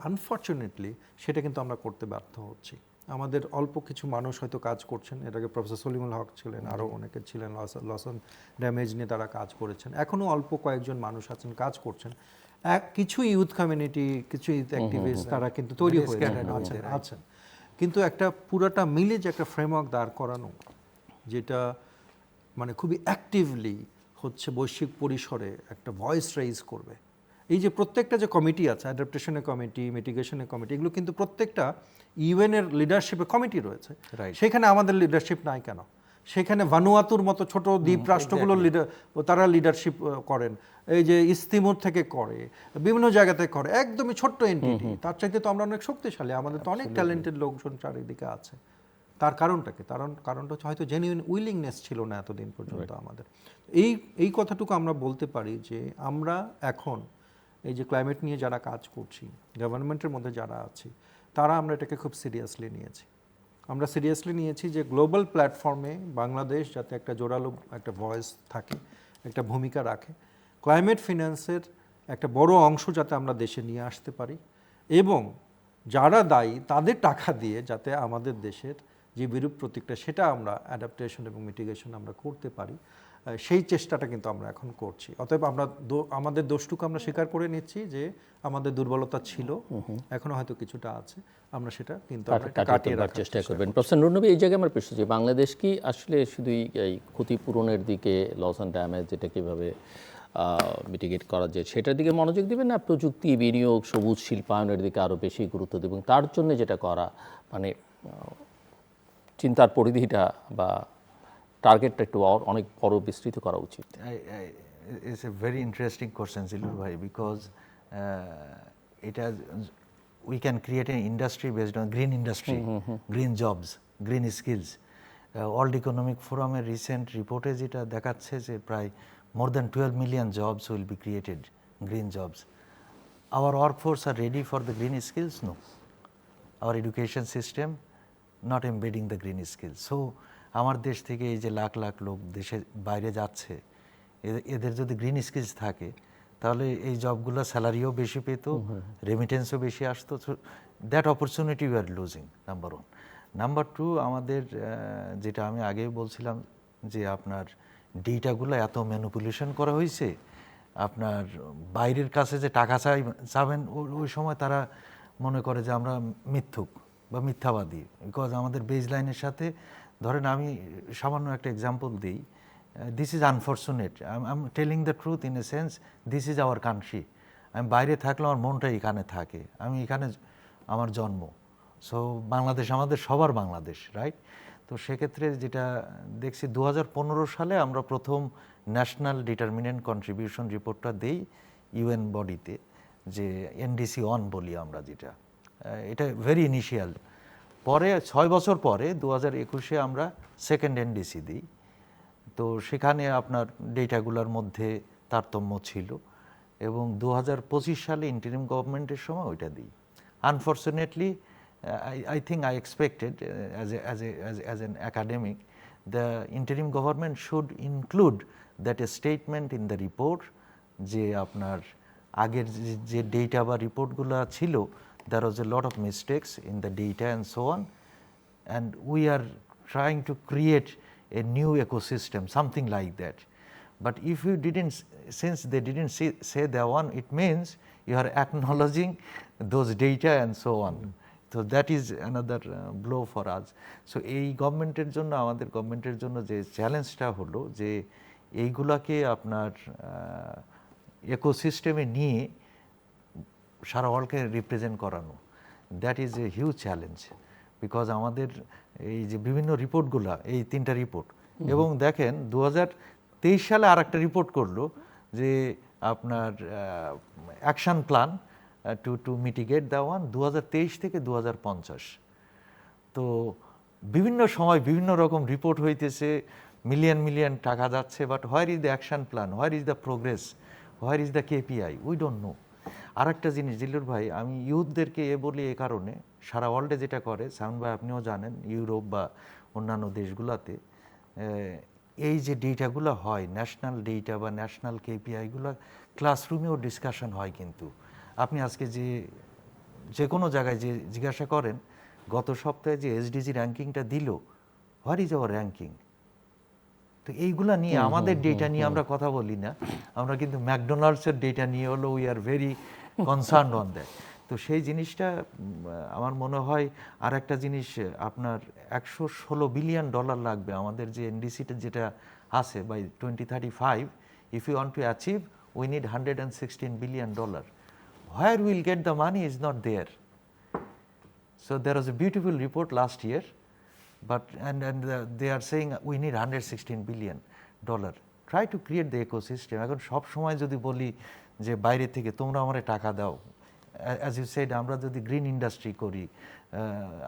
Speaker 2: আনফর্চুনেটলি সেটা কিন্তু আমরা করতে ব্যর্থ হচ্ছি। আমাদের অল্প কিছু মানুষ হয়তো কাজ করছেন, এর আগে প্রফেসর সলিমুল হক ছিলেন, আরও অনেকে ছিলেন, লসন ড্যামেজ নিয়ে তারা কাজ করেছেন, এখনও অল্প কয়েকজন মানুষ আছেন কাজ করছেন। কিছু ইউথ কমিউনিটি, কিছু ইউথ অ্যাক্টিভিস্ট তারা কিন্তু তৈরি হয়ে আছেন, কিন্তু একটা পুরাটা মিলে যে একটা ফ্রেমওয়ার্ক দাঁড় করানো, যেটা মানে খুবই অ্যাক্টিভলি হচ্ছে বৈশ্বিক পরিসরে একটা ভয়েস রেইজ করবে। এই যে প্রত্যেকটা যে কমিটি আছে, অ্যাডাপ্টেশনের কমিটি, মিটিগেশনের কমিটি, এগুলো কিন্তু প্রত্যেকটা ইউএনের লিডারশিপের কমিটি রয়েছে, সেখানে আমাদের লিডারশিপ নাই কেন? সেখানে ভানুয়াতুর মতো ছোট দ্বীপ রাষ্ট্রগুলো তারা লিডারশিপ করেন, এই যে ইস্তিমুর থেকে করে, বিভিন্ন জায়গাতে করে, একদমই ছোট্ট এনটিটি, তার চাইতে তো আমরা অনেক শক্তিশালী, আমাদের তো অনেক ট্যালেন্টেড লোকজন চারিদিকে আছে। তার কারণটা কি? কারণটা হচ্ছে হয়তো জেনুইন উইলিংনেস ছিল না এতদিন পর্যন্ত আমাদের। এই কথাটুকু আমরা বলতে পারি যে আমরা এখন এই যে ক্লাইমেট নিয়ে যারা কাজ করছি, গভর্নমেন্টের মধ্যে যারা আছি, তারা আমরা এটাকে খুব সিরিয়াসলি নিয়েছি। আমরা সিরিয়াসলি নিয়েছি যে গ্লোবাল প্ল্যাটফর্মে বাংলাদেশ যাতে একটা জোরালো একটা ভয়েস থাকে, একটা ভূমিকা রাখে, ক্লাইমেট ফিন্যান্সের একটা বড় অংশ যাতে আমরা দেশে নিয়ে আসতে পারি, এবং যারা দায়ী তাদের টাকা দিয়ে যাতে আমাদের দেশের যে বিরূপ প্রতীকটা সেটা আমরা অ্যাডাপ্টেশন এবং মিটিগেশন আমরা করতে পারি, সেই চেষ্টাটা কিন্তু আমরা এখন করছি। অতএব আমরা আমাদের দোষটুকু আমরা স্বীকার করে নিচ্ছি যে আমাদের দুর্বলতা ছিল, এখনো হয়তো কিছুটা আছে, আমরা সেটা কিন্তু কাটিয়ে রাখার চেষ্টা
Speaker 1: করবেন। প্রফেসর নূর নবী, এই জায়গায় আমার প্রশ্ন, যে বাংলাদেশ কি আসলে শুধুই এই ক্ষতিপূরণের দিকে, লস অ্যান্ড ড্যামেজ, এটা কীভাবে মিটিগেট করা যায় সেটার দিকে মনোযোগ দিবেন, না প্রযুক্তি বিনিয়োগ, সবুজ শিল্পায়নের দিকে আরও বেশি গুরুত্ব দেবেন? তার জন্য যেটা করা, মানে চিন্তার পরিধিটা বা টার্গেটটা একটু অনেক বড় বিস্তৃত করা উচিত।
Speaker 3: It's a very interesting question Zillur ভাই, বিকজ এটা we can create an industry based on green industry, green jobs, green skills. World Economic Forum এর রিসেন্ট রিপোর্টে যেটা দেখাচ্ছে যে প্রায় more than 12 million jobs will be created, green jobs. Our workforce are ready for the green skills? No. Our education system not embedding the green skills. So আমার দেশ থেকে এই যে লাখ লাখ লোক দেশে বাইরে যাচ্ছে, এদের যদি গ্রিন স্কিলস থাকে তাহলে এই জবগুলো স্যালারিও বেশি পেত, রেমিটেন্সও বেশি আসতো। That opportunity we are losing, number one. Number two, আমাদের যেটা আমি আগেই বলছিলাম যে আপনার ডেটাগুলো এত ম্যানিপুলেশন করা হয়েছে, আপনার বাইরের কাছে যে টাকা চাবেন ওই সময় তারা মনে করে যে আমরা মিথ্যুক বা মিথ্যাবাদী, বিকজ আমাদের বেজ লাইনের সাথে, ধরেন আমি সামান্য একটা এক্সাম্পল দিই, this is unfortunate, I am telling the truth in a sense, this is our country. আমি বাইরে থাকলে আমার মনটা এখানে থাকে, আমি এখানে আমার জন্ম। সো বাংলাদেশ আমাদের সবার বাংলাদেশ, রাইট? তো সেক্ষেত্রে যেটা দেখছি 2015 সালে আমরা প্রথম ন্যাশনাল ডিটারমিনেন্ট কন্ট্রিবিউশন রিপোর্টটা দেই ইউএন বডিতে, যে NDC 1 বলি আমরা, যেটা এটা ভেরি ইনিশিয়াল। পরে 6 বছর পরে 2021-এ আমরা সেকেন্ড NDC দিই। তো সেখানে আপনার ডেটাগুলোর মধ্যে তারতম্য ছিল এবং 2025 সালে ইন্টারিম গভর্নমেন্টের সময় ওইটা দিই। Unfortunately I think I expected as an academic the interim government should include that statement in the report যে আপনার আগের যে ডেটা বা রিপোর্টগুলো ছিল there was a lot of mistakes in the data and so on, and we are trying to create a new ecosystem, something like that. But if you didn't, since they didn't say that one, it means you are acknowledging those data and so on. So that is another blow for us. So এই গভর্নমেন্টের জন্য, আমাদের গভর্নমেন্টের জন্য যে চ্যালেঞ্জটা হলো যে এইগুলাকে আপনার ইকোসিস্টেমে নিয়ে সারা ওয়ার্ল্ডকে রিপ্রেজেন্ট করানো, that is a huge challenge. Because আমাদের এই যে বিভিন্ন রিপোর্টগুলা, এই 3টা রিপোর্ট, এবং দেখেন 2023 সালে আর একটা রিপোর্ট করলো যে আপনার action plan two mitigate the one 2023 থেকে 2050। তো বিভিন্ন সময় বিভিন্ন রকম রিপোর্ট হইতেছে, মিলিয়ন মিলিয়ন টাকা যাচ্ছে, but where is the action plan, where is the progress, where is the KPI, we don't know. আর একটা জিনিস জিল্লুর ভাই, আমি ইউথদেরকে বলি এ কারণে, সারা ওয়ার্ল্ডে যেটা করে, সাউন্ড ভাই আপনিও জানেন, ইউরোপ বা অন্যান্য দেশগুলোতে এই যে ডেটাগুলো হয়, ন্যাশনাল ডেটা বা ন্যাশনাল কেপিআইগুলো ক্লাসরুমেও ডিসকাশন হয়। কিন্তু আপনি আজকে যে কোনো জায়গায় যে জিজ্ঞাসা করেন, গত সপ্তাহে যে এসডিজি র্যাঙ্কিংটা দিল, হোয়ার ইজ আওয়ার র্যাঙ্কিং? তো এইগুলা নিয়ে, আমাদের ডেটা নিয়ে আমরা কথা বলি না, আমরা কিন্তু ম্যাকডোনাল্ডসের ডেটা নিয়ে হলো we are very concerned on that. তো সেই জিনিসটা আমার মনে হয়। আর একটা জিনিস, আপনার $116 বিলিয়ন লাগবে আমাদের যে এনডিসিটা যেটা আছে by 2035, if you want to achieve we need $116 billion. Where will get the money is not there. So there was a beautiful report last year, but they are saying we need $116 billion. Try to create the ecosystem. এখন সব সময় যদি বলি যে বাইরে থেকে তোমরা আমারে টাকা দাও, অ্যাজ ইউ সেড, আমরা যদি গ্রিন ইন্ডাস্ট্রি করি,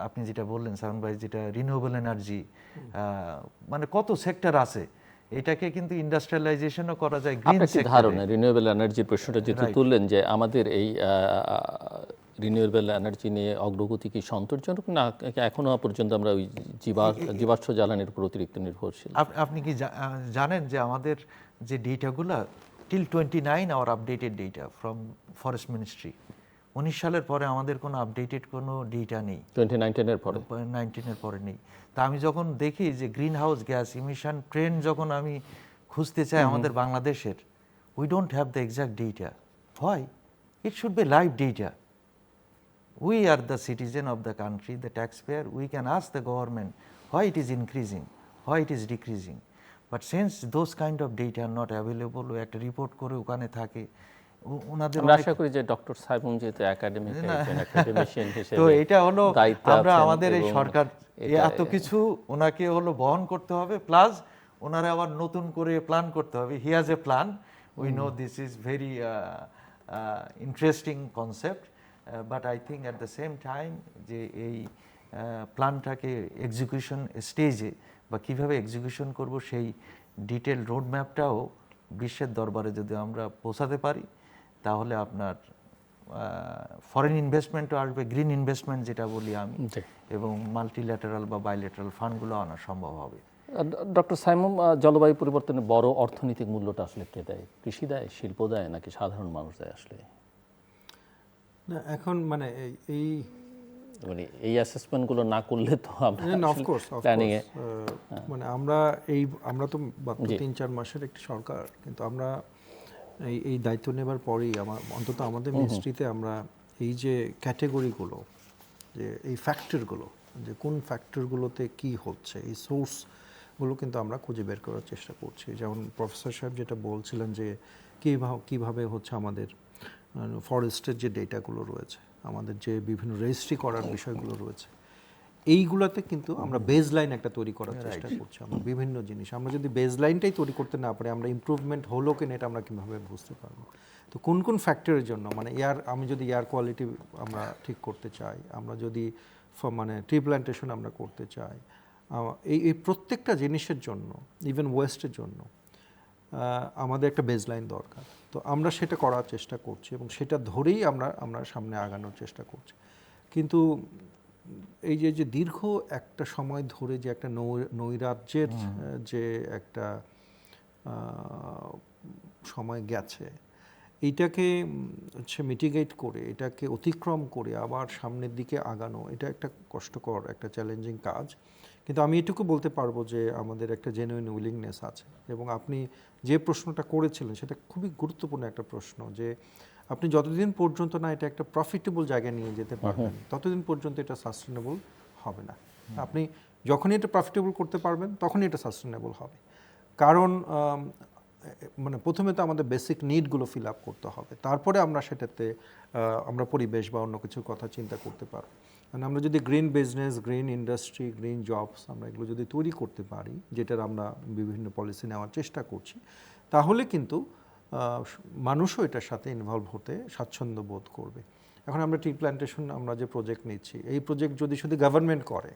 Speaker 3: আপনি যেটা বললেন সাউন্ড ভাই, যেটা রিনিউয়েবল এনার্জি, মানে কত সেক্টর আছে, এটাকে কিন্তু ইন্ডাস্ট্রিয়ালাইজেশনও করা যায় গ্রিন সেক্টরে।
Speaker 1: ধারণা রিনিউয়েবল এনার্জির প্রশ্নটা যেহেতু তুললেন, যে আমাদের এই রিনিউয়েবল এনার্জি নিয়ে অগ্রগতি কি সন্তোষজনক, না এখনো পর্যন্ত আমরা ওই জীবাশ্ম জ্বালানির উপর অতিরিক্ত নির্ভরশীল?
Speaker 3: আপনি কি জানেন যে আমাদের যে ডেটাগুলো till 29 our updated data from forest ministry, 19 সালের পরে আমাদের কোনো আপডেটেড কোনো ডেটা নেই।
Speaker 1: 2019 পরে
Speaker 3: 19 পরে নেই। তা আমি যখন দেখি যে green house gas emission trend যখন আমি খুঁজতে চাই আমাদের বাংলাদেশের, we don't have the exact data. Why? It should be live data. We are the citizen of the country, the taxpayer. We can ask the government why it is increasing, why it is decreasing. But since those kind of data are not available, we একটা report করে ওখানে থাকে, ওনাদের
Speaker 1: আমরা আশা করি যে doctor Simon যেহেতু academician হিসেবে,
Speaker 3: তো এটা হলো আমরা আমাদের এই সরকার এত কিছু ওনাকে হলো বহন করতে হবে, প্লাস ওনারা আবার নতুন করে প্ল্যান করতে হবে। He has a plan, we know this is very interesting concept, but I think at the same time যে এই প্ল্যানটাকে এক্সিকিউশন স্টেজে বা কীভাবে এক্সিকিউশন করব, সেই ডিটেল রোড ম্যাপটাও বিশ্বের দরবারে যদি আমরা পৌঁছাতে পারি, তাহলে আপনার ফরেন ইনভেস্টমেন্টও আসবে, গ্রিন ইনভেস্টমেন্ট যেটা বলি আমি, এবং মাল্টিল্যাটারাল বা বাইল্যাটারাল ফান্ডগুলো আনা সম্ভব হবে।
Speaker 1: ডক্টর সাইমন, জলবায়ু পরিবর্তনের বড় অর্থনৈতিক মূল্যটা আসলে কে দেয়? কৃষি দেয়, শিল্প দেয়, নাকি সাধারণ মানুষ দেয় আসলে?
Speaker 2: না, এখন মানে
Speaker 1: এই অ্যাসেসমেন্টগুলো না করলে তো আমরা
Speaker 2: প্ল্যানিং এ, মানে আমরা তো মাত্র 3-4 মাসের একটি সরকার, কিন্তু আমরা এই দায়িত্ব নেবার পরেই অন্তত আমাদের মিনিস্ট্রিতে আমরা এই যে ক্যাটেগরিগুলো, যে এই ফ্যাক্টরগুলো, যে কোন ফ্যাক্টরগুলোতে কি হচ্ছে, এই সোর্সগুলো কিন্তু আমরা খুঁজে বের করার চেষ্টা করছি। যেমন প্রফেসর সাহেব যেটা বলছিলেন যে কীভাবে হচ্ছে আমাদের ফরেস্টের যে ডেটাগুলো রয়েছে, আমাদের যে বিভিন্ন রেজিস্ট্রি করার বিষয়গুলো রয়েছে, এইগুলোতে কিন্তু আমরা বেস লাইন একটা তৈরি করার চেষ্টা করছি। আমরা বিভিন্ন জিনিস, আমরা যদি বেস লাইনটাই তৈরি করতে না পারি, আমরা ইমপ্রুভমেন্ট হলো কিনা এটা আমরা কীভাবে বুঝতে পারবো? তো কোন কোন ফ্যাক্টরের জন্য, মানে আমি যদি এয়ার কোয়ালিটি আমরা ঠিক করতে চাই, আমরা যদি মানে ট্রি প্ল্যান্টেশন আমরা করতে চাই, এই প্রত্যেকটা জিনিসের জন্য, ইভেন ওয়েস্টের জন্য আমাদের একটা বেজলাইন দরকার। তো আমরা সেটা করার চেষ্টা করছি এবং সেটা ধরেই আমরা সামনে আগানোর চেষ্টা করছি। কিন্তু এই যে দীর্ঘ একটা সময় ধরে যে একটা নৈরাজ্যের যে একটা সময় গেছে, এইটাকে হচ্ছে মিটিগেট করে, এটাকে অতিক্রম করে আবার সামনের দিকে আগানো, এটা একটা কষ্টকর, একটা চ্যালেঞ্জিং কাজ। কিন্তু আমি এটুকু বলতে পারবো যে আমাদের একটা জেনুইন উইলিংনেস আছে। এবং আপনি যে প্রশ্নটা করেছিলেন সেটা খুবই গুরুত্বপূর্ণ একটা প্রশ্ন, যে আপনি যতদিন পর্যন্ত না এটা একটা প্রফিটেবল জায়গায় নিয়ে যেতে পারবেন ততদিন পর্যন্ত এটা সাস্টেনেবল হবে না। আপনি যখনই এটা প্রফিটেবল করতে পারবেন তখনই এটা সাস্টেনেবল হবে। কারণ মানে প্রথমে তো আমাদের বেসিক নিডগুলো ফিল আপ করতে হবে, তারপরে আমরা সেটাতে আমরা পরিবেশ বা অন্য কিছুর কথা চিন্তা করতে পারব। মানে আমরা যদি green business, green industry, green jobs আমরা এগুলো যদি তৈরি করতে পারি, যেটার আমরা বিভিন্ন পলিসি নেওয়ার চেষ্টা করছি, তাহলে কিন্তু মানুষও এটার সাথে ইনভলভ হতে স্বাচ্ছন্দ্য বোধ করবে। এখন আমরা টি প্ল্যান্টেশন আমরা যে প্রজেক্ট নিচ্ছি, এই প্রজেক্ট যদি শুধু গভর্নমেন্ট করে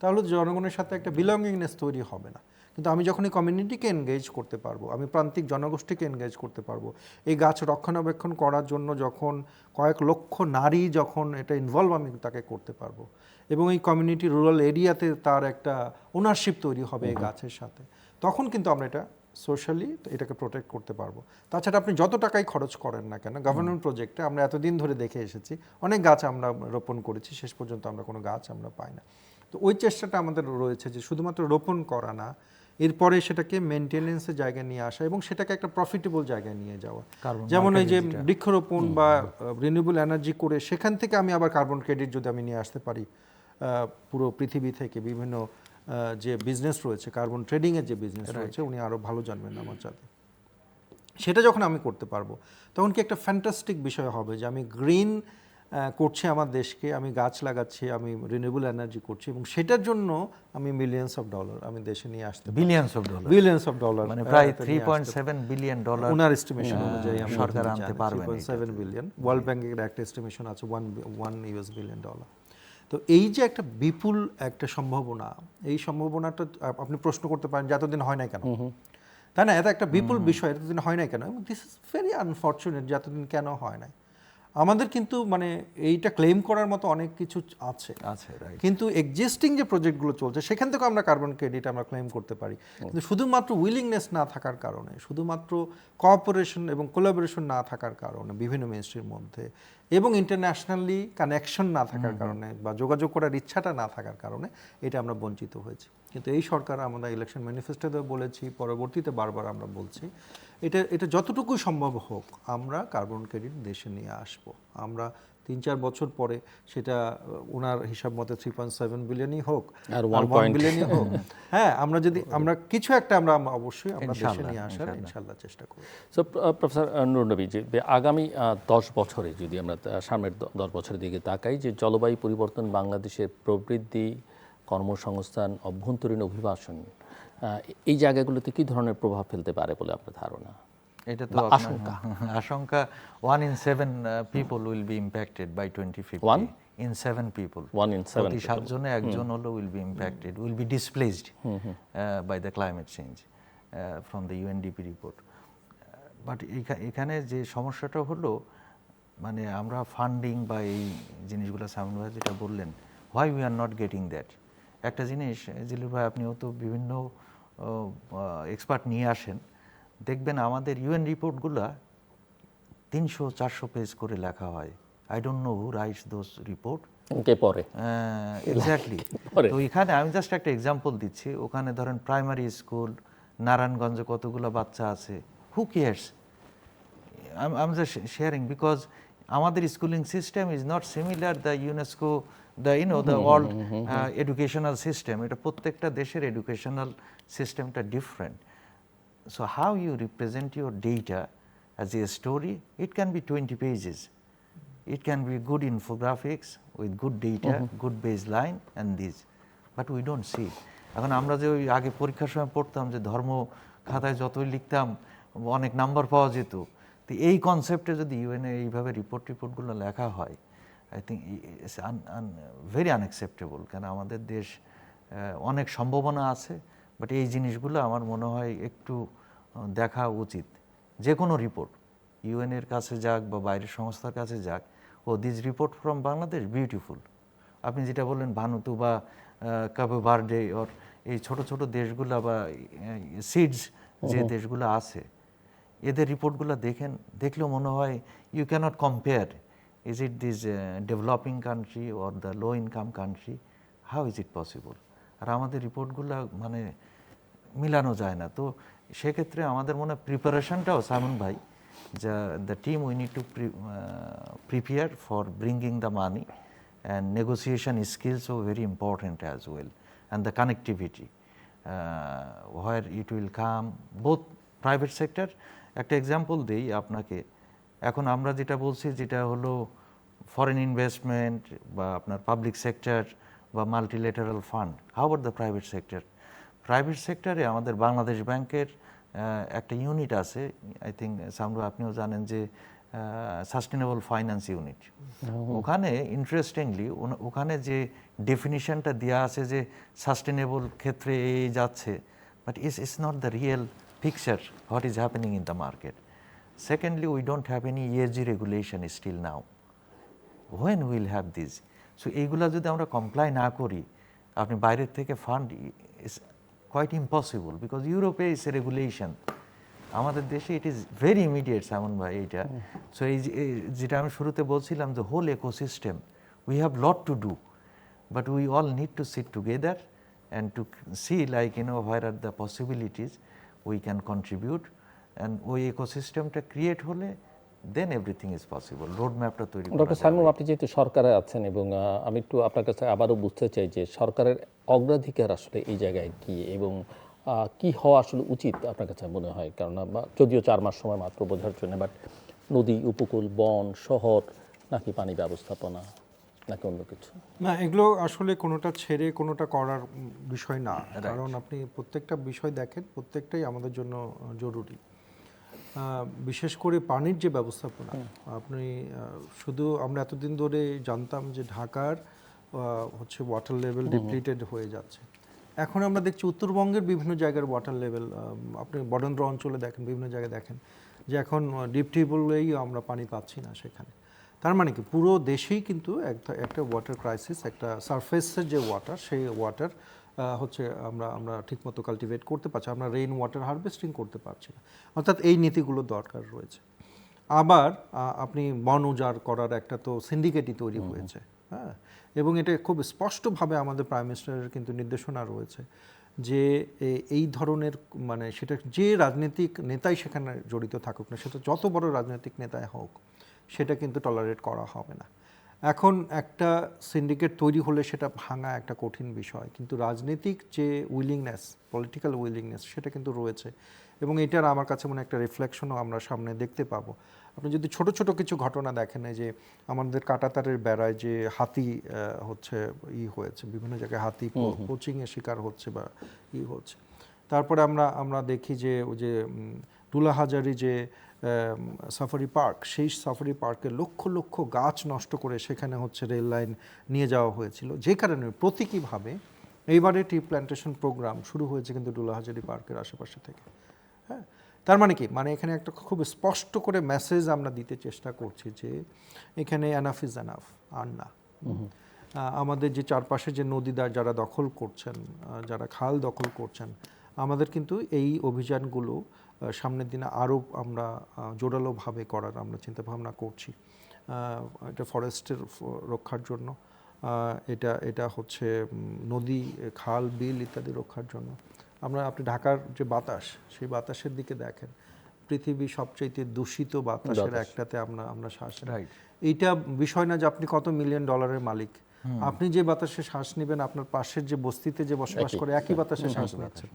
Speaker 2: তাহলে জনগণের সাথে একটা বিলঙ্গিংনেস তৈরি হবে না। কিন্তু আমি যখন এই কমিউনিটিকে এনগেজ করতে পারবো, আমি প্রান্তিক জনগোষ্ঠীকে এনগেজ করতে পারবো, এই গাছ রক্ষণাবেক্ষণ করার জন্য যখন কয়েক লক্ষ নারী যখন এটা ইনভলভ আমি তাকে করতে পারবো, এবং এই কমিউনিটি রুরাল এরিয়াতে তার একটা ওনারশিপ তৈরি হবে এই গাছের সাথে, তখন কিন্তু আমরা এটা সোশ্যালি এটাকে প্রোটেক্ট করতে পারবো। তাছাড়া আপনি যত টাকাই খরচ করেন না কেন গভর্নমেন্ট প্রজেক্টে, আমরা এতদিন ধরে দেখে এসেছি অনেক গাছ আমরা রোপণ করেছি, শেষ পর্যন্ত আমরা কোনো গাছ আমরা পাই না। তো ওই চেষ্টাটা আমাদের রয়েছে যে শুধুমাত্র রোপণ করা না, এরপরে সেটাকে মেনটেনেন্সের জায়গায় নিয়ে আসা এবং সেটাকে একটা প্রফিটেবল জায়গায় নিয়ে যাওয়া। যেমন এই যে বৃক্ষরোপণ বা রিনিউয়েবল এনার্জি করে সেখান থেকে আমি আবার কার্বন ক্রেডিট যদি আমি নিয়ে আসতে পারি পুরো পৃথিবী থেকে, বিভিন্ন যে বিজনেস রয়েছে, কার্বন ট্রেডিংয়ের যে বিজনেস রয়েছে, উনি আরও ভালো জানবেন আমার সাথে, সেটা যখন আমি করতে পারবো তখন কি একটা ফ্যান্টাস্টিক বিষয় হবে যে আমি গ্রিন করছি আমার দেশকে, আমি গাছ লাগাচ্ছি, আমি রিনিউয়েবল এনার্জি করছি, এবং সেটার জন্য আমি মিলিয়ন্স অফ ডলার আমি দেশে নিয়ে আসতে পারি। বিলিয়ন্স অফ ডলার
Speaker 3: মানে প্রায় 3.7 বিলিয়ন ডলার
Speaker 2: ওনার এস্টিমেশন অনুযায়ী
Speaker 3: সরকার আনতে পারবে।
Speaker 2: 3.7 বিলিয়ন, ওয়ার্ল্ড ব্যাংকের একটা এস্টিমেশন আছে $1 বিলিয়ন। তো এই যে একটা বিপুল একটা সম্ভাবনা, এই সম্ভাবনাটা আপনি প্রশ্ন করতে পারেন যে এতদিন হয় না কেন, তাই না? এটা একটা বিপুল বিষয়, এতদিন হয় না কেন? দিস ইজ ভেরি আনফর্চুনেট যে এতদিন কেন হয় না। আমাদের কিন্তু মানে এইটা ক্লেম করার মতো অনেক কিছু আছে, কিন্তু এক্সিস্টিং যে প্রজেক্টগুলো চলছে সেখান থেকে আমরা কার্বন ক্রেডিট আমরা ক্লেম করতে পারি। কিন্তু শুধুমাত্র উইলিংনেস না থাকার কারণে, শুধুমাত্র কোঅপারেশন এবং কোলাবোরেশন না থাকার কারণে বিভিন্ন মিনিস্ট্রির মধ্যে, এবং ইন্টারন্যাশনালি কানেকশন না থাকার কারণে বা যোগাযোগ করার ইচ্ছাটা না থাকার কারণে এটা আমরা বঞ্চিত হয়েছি। কিন্তু এই সরকার, আমরা ইলেকশন ম্যানিফেস্টোতেও বলেছি, পরবর্তীতে বারবার আমরা বলছি, এটা যতটুকু সম্ভব হোক আমরা কার্বন ক্রেডিট দেশে নিয়ে আসবো। আমরা 3-4 বছর পরে সেটা ওনার হিসাব মতে 3.7 বিলিয়নই হোক আর 1 বিলিয়নই হোক, হ্যাঁ, আমরা কিছু একটা আমরা অবশ্যই আমরা দেশে নিয়ে আসার ইনশাআল্লাহ চেষ্টা করব।
Speaker 1: সো প্রফেসর নুর নবী, যে আগামী 10 বছরে যদি আমরা সামনের 10 বছরের দিকে তাকাই, যে জলবায়ু পরিবর্তন বাংলাদেশের প্রবৃদ্ধি, কর্মসংস্থান, অভ্যন্তরীণ অভিবাসন, এই জায়গাগুলোতে কি ধরনের প্রভাব ফেলতে পারে বলে আপনার ধারণা?
Speaker 3: এটা তো আশঙ্কা 1 in 7 people will be impacted by 2050. 1 in 7 people, 1 in 7 প্রতি 7 জনে একজন হলো will be impacted, will be displaced by the climate change from the UNDP report. But এখানে যে সমস্যাটা হলো, মানে আমরা ফান্ডিং বা এই জিনিসগুলো সামনে যেটা বললেন, why we are not getting that. একটা জিনিস জিলুর ভাই, আপনিও তো বিভিন্ন এক্সপার্ট নিয়ে আসেন, দেখবেন আমাদের ইউএন রিপোর্টগুলো 300-400 পেজ করে লেখা হয়। I don't know who writes those report,
Speaker 1: কে পড়ে
Speaker 3: এক্স্যাক্টলি। তো এখানে আমি জাস্ট একটা এক্সাম্পল দিচ্ছি, ওখানে ধরেন প্রাইমারি স্কুল নারায়ণগঞ্জে কতগুলো বাচ্চা আছে, who cares? I am just sharing because আমাদের schooling system is not similar the UNESCO, the the world educational system. এটা প্রত্যেকটা দেশের এডুকেশনাল সিস্টেমটা different. So how you represent your data as a story, it can be 20 pages. It can be good infographics with good data, good baseline and this. But we don't see. এখন আমরা যে ওই আগে পরীক্ষার সময় পড়তাম যে ধর্ম খাতায় যতই লিখতাম অনেক নাম্বার পাওয়া যেত, তো এই কনসেপ্টে যদি ইউএনএ এইভাবে রিপোর্টগুলো লেখা হয়, I think it's very unacceptable. কেন আমাদের দেশ অনেক সম্ভাবনা আছে, বাট এই জিনিসগুলো আমার মনে হয় একটু দেখা উচিত। যে কোনো রিপোর্ট ইউএনের কাছে যাক বা বাইরের সংস্থার কাছে যাক, this report from Bangladesh beautiful. আপনি যেটা বললেন ভানুতু বা কাবো ভার্দে ওর এই ছোট ছোট দেশগুলো বা সিডস যে দেশগুলো আছে, এদের রিপোর্টগুলো দেখলেও মনে হয় you can't compare, is it this developing country or the low income country, how is it possible? আর আমাদের রিপোর্টগুলো মানে মিলানো যায় না। তো সেক্ষেত্রে আমাদের মনে হয় প্রিপারেশনটাও সামন ভাই, যা the team we need to prepare for bringing the money, and negotiation skills are very important as well, and the connectivity where it will come both private sector. একটা এক্সাম্পল দেই আপনাকে, এখন আমরা যেটা বলছি যেটা হলো ফরেন ইনভেস্টমেন্ট বা আপনার পাবলিক সেক্টর বা multilateral fund, how about the private sector? Private সেক্টরে আমাদের বাংলাদেশ ব্যাংকের একটা ইউনিট আছে, আই থিঙ্ক সামরু আপনিও জানেন, যে সাস্টেনেবল ফাইন্যান্স ইউনিট। ওখানে ইন্টারেস্টিংলি ওখানে যে ডেফিনিশনটা দেওয়া আছে যে সাস্টেনেবল ক্ষেত্রে এই যাচ্ছে, but it's not the real picture what is happening in the market. Secondly, we don't have any ESG regulation still now. When will have this? So এইগুলা যদি আমরা কমপ্লাই না করি, আপনি বাইরের থেকে fund is quite impossible, because ইউরোপে is A regulation, আমাদের দেশে ইট ইজ ভেরি ইমিডিয়েট সামন ভাই এইটা। সো এই যেটা আমি শুরুতে বলছিলাম, the whole ecosystem, we have lot to do, but we all need to sit together and to see like where are the possibilities we can contribute, and ওই ইকোসিস্টেমটা ক্রিয়েট হলে then everything is possible. Road ম্যাপটা তৈরি করা
Speaker 1: doctor Saimul, আপনি যেহেতু সরকারে আছেন এবং আমি একটু আপনার কাছে আবারও বুঝতে চাই যে সরকারের অগ্রাধিকার আসলে এই জায়গায় কি এবং কি হওয়া আসলে উচিত আপনার কাছে মনে হয়? কারণ যদিও 4 মাস সময় মাত্র বোঝার জন্য, বাট নদী, উপকূল, বন, শহর, নাকি পানি ব্যবস্থাপনা, নাকি অন্য কিছু?
Speaker 2: না, এগুলো আসলে কোনোটা ছেড়ে কোনোটা করার বিষয় না, কারণ আপনি প্রত্যেকটা বিষয় দেখেন, প্রত্যেকটাই আমাদের জন্য জরুরি। বিশেষ করে পানির যে ব্যবস্থাপনা, আপনি শুধু আমরা এতদিন ধরে জানতাম যে ঢাকার হচ্ছে ওয়াটার লেভেল ডিপ্লিটেড হয়ে যাচ্ছে। এখন আমরা দেখছি উত্তরবঙ্গের বিভিন্ন জায়গার ওয়াটার লেভেল, আপনি বরেন্দ্র অঞ্চলে দেখেন, বিভিন্ন জায়গায় দেখেন যে এখন ডিপ টিউবওয়েলেই আমরা পানি পাচ্ছি না সেখানে। তার মানে কি পুরো দেশেই কিন্তু একটা ওয়াটার ক্রাইসিস, একটা সারফেসের যে ওয়াটার, সেই ওয়াটার হচ্ছে আমরা ঠিকমতো কাল্টিভেট করতে পারছি, আমরা রেইন ওয়াটার হারভেস্টিং করতে পারছি না। অর্থাৎ এই নীতিগুলো দরকার রয়েছে। আবার আপনি বন উজাড় করার একটা তো সিন্ডিকেটই তৈরি হয়েছে, হ্যাঁ, এবং এটা খুব স্পষ্টভাবে আমাদের প্রাইম মিনিস্টারের কিন্তু নির্দেশনা রয়েছে যে এই ধরনের মানে সেটা যে রাজনৈতিক নেতাই সেখানে জড়িত থাকুক না, সেটা যত বড় রাজনৈতিক নেতাই হোক, সেটা কিন্তু টলারেট করা হবে না। এখন একটা সিন্ডিকেট তৈরি হলে সেটা ভাঙা একটা কঠিন বিষয়, কিন্তু রাজনৈতিক যে উইলিংনেস, পলিটিক্যাল উইলিংনেস, সেটা কিন্তু রয়েছে, এবং এটার আমার কাছে মনে একটা রিফ্লেকশনও আমরা সামনে দেখতে পাবো। আপনি যদি ছোট ছোট কিছু ঘটনা দেখেন, যে আমাদের কাঁটাতারের বেড়ায় যে হাতি হচ্ছে হয়েছে, বিভিন্ন জায়গায় হাতি পোচিংয়ের শিকার হচ্ছে বা হচ্ছে। তারপরে আমরা দেখি যে ওই যে দুলাহাজারি যে সাফারি পার্ক, সেই সাফারি পার্কে লক্ষ লক্ষ গাছ নষ্ট করে সেখানে হচ্ছে রেল লাইন নিয়ে যাওয়া হয়েছিল, যে কারণে প্রতীকীভাবে এইবারে টি প্ল্যান্টেশন প্রোগ্রাম শুরু হয়েছে কিন্তু দুলাহাজারি পার্কের আশেপাশে থেকে। হ্যাঁ, তার মানে কি, মানে এখানে একটা খুব স্পষ্ট করে মেসেজ আমরা দিতে চেষ্টা করছি যে এখানে এনাফ ইজ এনাফ, আর না। আমাদের যে চারপাশে যে নদী যারা দখল করছেন, যারা খাল দখল করছেন, আমাদের কিন্তু এই অভিযানগুলো সামনের দিনে আরও আমরা জোরালোভাবে করার আমরা চিন্তাভাবনা করছি। এটা ফরেস্টের রক্ষার জন্য, এটা হচ্ছে নদী, খাল, বিল ইত্যাদি রক্ষার জন্য। আপনি ঢাকার যে বাতাস, সেই বাতাসের দিকে দেখেন, পৃথিবীর সবচাইতে দূষিত বাতাসের একটাতে আমরা শ্বাস নিই। এইটা বিষয় না যে আপনি কত $মিলিয়ন মালিক, আপনি যে বাতাসে শ্বাস নেবেন, আপনার পাশের যে বস্তিতে যে বসবাস করে একই বাতাসে শ্বাস নিচ্ছেন।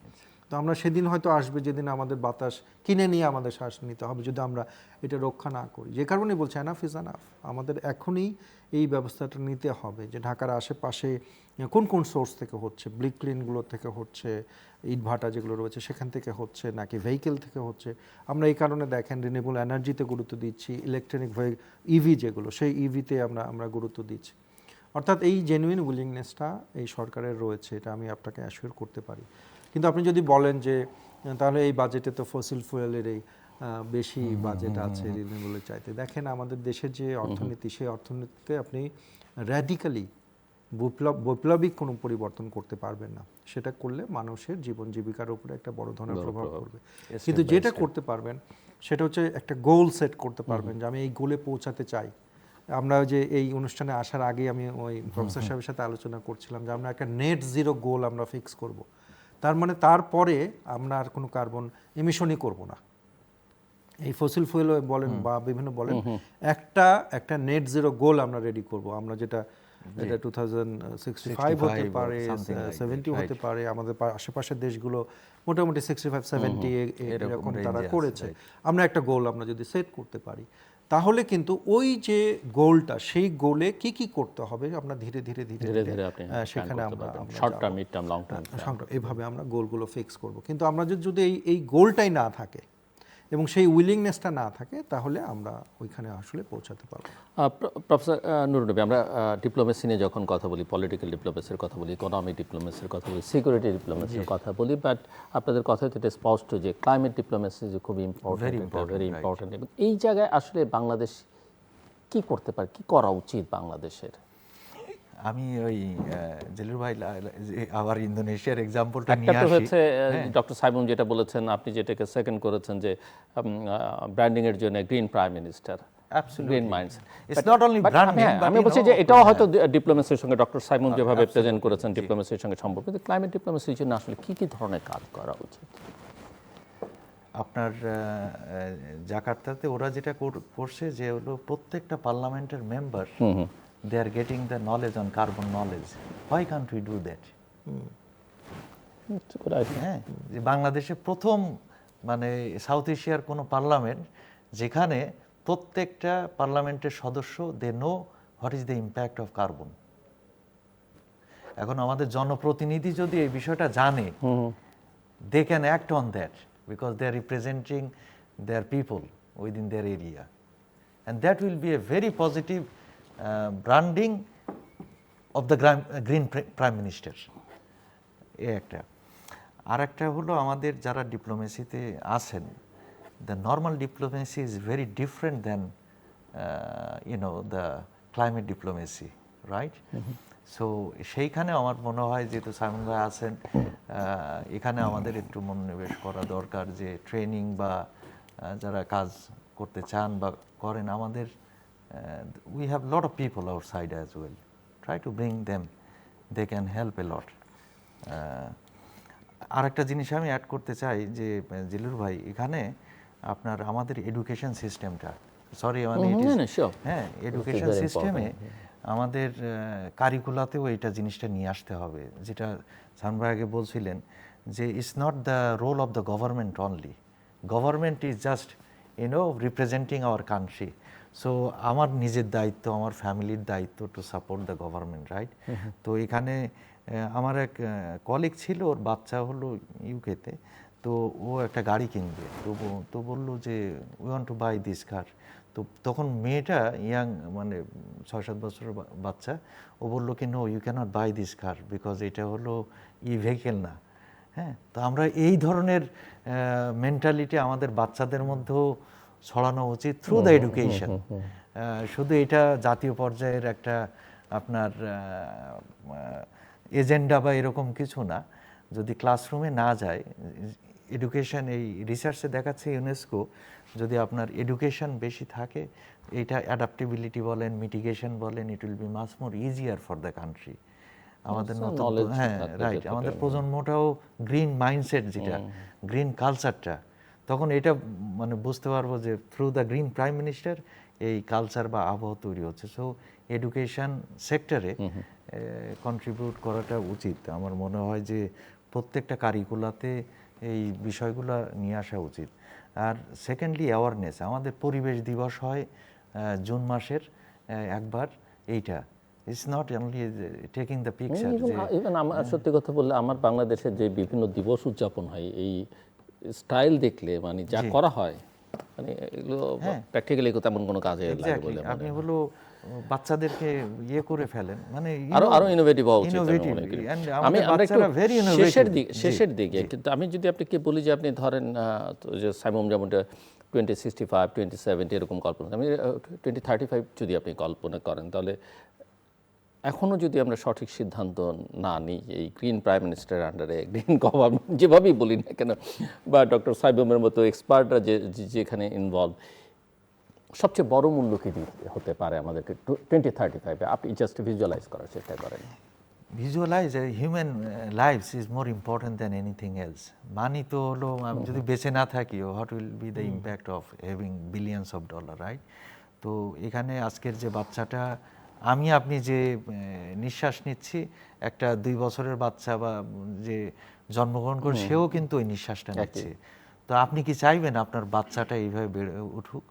Speaker 2: তো আমরা সেদিন হয়তো আসবে যেদিন আমাদের বাতাস কিনে নিয়ে আমাদের শ্বাস নিতে হবে, যদি আমরা এটা রক্ষা না করি। যে কারণেই বলছি এনাফ ইজ এনাফ, আমাদের এখনই এই ব্যবস্থাটা নিতে হবে যে ঢাকার আশেপাশে কোন কোন সোর্স থেকে হচ্ছে, ব্লিক ক্লিনগুলো থেকে হচ্ছে, ইটভাটা যেগুলো রয়েছে সেখান থেকে হচ্ছে, নাকি ভেহিকেল থেকে হচ্ছে। আমরা এই কারণে দেখেন রিনিউয়েবল এনার্জিতে গুরুত্ব দিচ্ছি, ইলেকট্রনিক ইভি যেগুলো, সেই ইভিতে আমরা গুরুত্ব দিচ্ছি। অর্থাৎ এই জেনুইন উইলিংনেসটা এই সরকারের রয়েছে, এটা আমি আপনাকে অ্যাসিওর করতে পারি। কিন্তু আপনি যদি বলেন যে তাহলে এই বাজেটে তো ফসিল ফুয়েলের এই বেশি বাজেট আছে রিনিউয়েবলের চাইতে, দেখেন আমাদের দেশের যে অর্থনীতি, সেই অর্থনীতিতে আপনি র্যাডিক্যালি বৈপ্লবিক কোনো পরিবর্তন করতে পারবেন না। সেটা করলে মানুষের জীবন জীবিকার উপরে একটা বড় ধরনের প্রভাব পড়বে। কিন্তু যেটা করতে পারবেন সেটা হচ্ছে একটা গোল সেট করতে পারবেন যে আমি এই গোলে পৌঁছাতে চাই। আমরা যে এই অনুষ্ঠানে আসার আগে আমি ওই প্রফেসর সাহেবের সাথে আলোচনা করছিলাম যে আমরা একটা নেট জিরো গোল আমরা ফিক্স করব। তার মানে তারপরে আমরা আর কোনো কার্বন এমিশনই করব না। এই ফসিল ফুয়েল বলেন বা বিভিন্ন বলেন, একটা নেট জিরো গোল আমরা রেডি করব। আমরা যেটা 2065 হতে পারে, 70 হতে পারে। আমাদের আশেপাশের দেশগুলো মোটামুটি 65-70 এরকম তারা করেছে। আমরা একটা গোল আমরা যদি সেট করতে পারি, তাহলে কিন্তু ওই যে গোলটা, সেই গোলে কি কি করতে হবে আমরা ধীরে ধীরে
Speaker 1: আপনি
Speaker 2: সেখানে আমরা
Speaker 1: short term, mid term, long term
Speaker 2: এইভাবে আমরা গোলগুলো ফিক্স করব। কিন্তু আমরা যদি এই গোলটাই না থাকে এবং সেই উইলিংনেসটা না থাকে, তাহলে আমরা ওইখানে আসলে পৌঁছাতে পারবো।
Speaker 1: প্রফেসর নুরুন নবী, আমরা ডিপ্লোমেসি নিয়ে যখন কথা বলি, পলিটিক্যাল ডিপ্লোমেসির কথা বলি, ইকোনমিক ডিপ্লোমেসির কথা বলি, সিকিউরিটি ডিপ্লোমেসির কথা বলি, বাট আপনাদের কথায় তো এটা স্পষ্ট যে ক্লাইমেট ডিপ্লোমেসি যে খুব ইম্পর্টেন্ট, ভেরি ইম্পর্টেন্ট। এবং এই জায়গায় আসলে বাংলাদেশ কি করতে পারে, কি করা উচিত বাংলাদেশের?
Speaker 3: আমি ওই জলিল ভাই আবার ইন্দোনেশিয়ার এক্সাম্পলটা নিয়ে
Speaker 1: একটা
Speaker 3: আসি।
Speaker 1: হচ্ছে ডক্টর সাইমন যেটা বলেছেন, আপনি যেটাকে সেকেন্ড করেছেন যে ব্র্যান্ডিং এর জন্য green prime minister, green minds.
Speaker 3: It's not only branding, but
Speaker 1: আমি বলছি যে এটাও হয়তো ডিপ্লোমেসির সঙ্গে ডক্টর সাইমন যেভাবে প্রেজেন্ট করেছেন ডিপ্লোমেসির সঙ্গে সম্পর্ক, কিন্তু ক্লাইমেট ডিপ্লোমেসির জন্য আসলে কি কি ধরনের কাজ করা উচিত?
Speaker 3: আপনার জাকার্তাতে ওরা যেটা করছে যে হলো প্রত্যেকটা পার্লামেন্টের member they are getting the knowledge on carbon knowledge. Why can't we do that? হ্যাঁ, যে বাংলাদেশে প্রথম মানে সাউথ এশিয়ার কোনো পার্লামেন্ট যেখানে প্রত্যেকটা পার্লামেন্টের সদস্য they know what is the impact of carbon. এখন আমাদের জনপ্রতিনিধি যদি এই বিষয়টা জানে, they can act on that because they are representing their people within their area, and that will be a very positive branding of the green prime minister. এই একটা। আর একটা হলো আমাদের যারা ডিপ্লোমেসিতে আছেন, the normal diplomacy is very different than the climate diplomacy, right? So সেইখানে আমার মনে হয় যেহেতু সাইমন ভাই আছেন, এখানে আমাদের একটু মনোনিবেশ করা দরকার যে ট্রেনিং বা যারা কাজ করতে চান বা করেন, আমাদের we have lot of people outside as well. Try to bring them, they can help a lot. আর একটা জিনিস আমি অ্যাড করতে চাই যে জিলুর ভাই, এখানে আপনার আমাদের এডুকেশন সিস্টেমটা, সরি মানে হ্যাঁ, এডুকেশন সিস্টেমে আমাদের কারিকুলাতেও এইটা জিনিসটা নিয়ে আসতে হবে, যেটা সাইমন ভাই আগে বলছিলেন যে it's not the role of the government only, government is just representing our country. So আমার নিজের দায়িত্ব, আমার ফ্যামিলির দায়িত্ব to support the government, right? তো এখানে আমার এক কলিগ ছিল, ওর বাচ্চা হলো ইউকেতে, তো ও একটা গাড়ি কিনবে, তো বললো যে we want to buy this car. তো তখন মেয়েটা ইয়াং, মানে 6-7 বছরের বাচ্চা, ও বললো কি no, you can't buy this car because এটা হলো ভেহিকেল না। হ্যাঁ, তো আমরা এই ধরনের মেন্টালিটি আমাদের বাচ্চাদের মধ্যেও ছড়ানো উচিত থ্রু দ্য এডুকেশন। শুধু এটা জাতীয় পর্যায়ের একটা আপনার এজেন্ডা বা এরকম কিছু না, যদি ক্লাসরুমে না যায় এডুকেশন। এই রিসার্চে দেখাচ্ছে ইউনেস্কো, যদি আপনার এডুকেশন বেশি থাকে, এটা অ্যাডাপ্টেবিলিটি বলেন, মিটিগেশন বলেন, it will be much more easier for the country. আমাদের নতুন, হ্যাঁ রাইট, আমাদের প্রজন্মটাও গ্রিন মাইন্ডসেট, যেটা গ্রিন কালচারটা, তখন এটা মানে বুঝতে পারবো যে through the green prime minister এই কালচার বা আবহাওয়া তৈরি হচ্ছে। সো এডুকেশন সেক্টরে কন্ট্রিবিউট করাটা উচিত। আমার মনে হয় যে প্রত্যেকটা কারিকুলাতে এই বিষয়গুলো নিয়ে আসা উচিত। আর সেকেন্ডলি অ্যাওয়ারনেস, আমাদের পরিবেশ দিবস হয় জুন মাসের একবার, এইটা it's not only taking the picture.
Speaker 1: Even আমার সত্যি কথা বললে, আমার বাংলাদেশের যে বিভিন্ন দিবস উদযাপন হয়, এই স্টাইল দেখলে মানে যা করা হয়, মানে এগুলো প্র্যাকটিক্যালি তেমন কোনো কাজে লাগে বলে
Speaker 3: আপনি হলো বাচ্চাদেরকে ইয়ে করে ফেলেন, মানে
Speaker 1: আরো ইনোভেটিভ হওয়া উচিত আমি
Speaker 3: innovative,
Speaker 1: মনে করি।
Speaker 3: and
Speaker 1: আমি
Speaker 3: আমাদের
Speaker 1: আমরা একটু
Speaker 3: বাচ্চারা very innovative।
Speaker 1: শেষের দিকে কিন্তু আমি যদি আপনাকে বলি যে আপনি ধরেন তো যে সাইমন যেমনটা 2065 2070 এরকম কল্পনা, আমি 2035 যদি আপনি কল্পনা করেন, তাহলে এখনও যদি আমরা সঠিক সিদ্ধান্ত না নিই এই গ্রিন প্রাইম মিনিস্টারের আন্ডারে গ্রিন গভর্নমেন্ট যেভাবেই বলি না কেন, বা ডক্টর সাইবমের মতো এক্সপার্টরা যেখানে ইনভলভ, সবচেয়ে বড় মূল্য কি হতে পারে আমাদেরকে 2035-এ? আপনি জাস্ট ভিজুয়ালাইজ করার চেষ্টা করেন।
Speaker 3: Visualise human lifes is more important than anything else. Money তো হলো, আমি যদি বেঁচে না থাকি, what will be the impact of having billions of dollar, right? তো এখানে আজকের যে বাচ্চাটা, আপনি যে নিঃশ্বাস নিচ্ছি, একটা 2 বছরের বাচ্চা বা যে জন্মগ্রহণ করে সেও কিন্তু ওই নিঃশ্বাসটা নিচ্ছে। তো আপনি কি চাইবেন আপনার বাচ্চাটা এইভাবে বেড়ে উঠুক?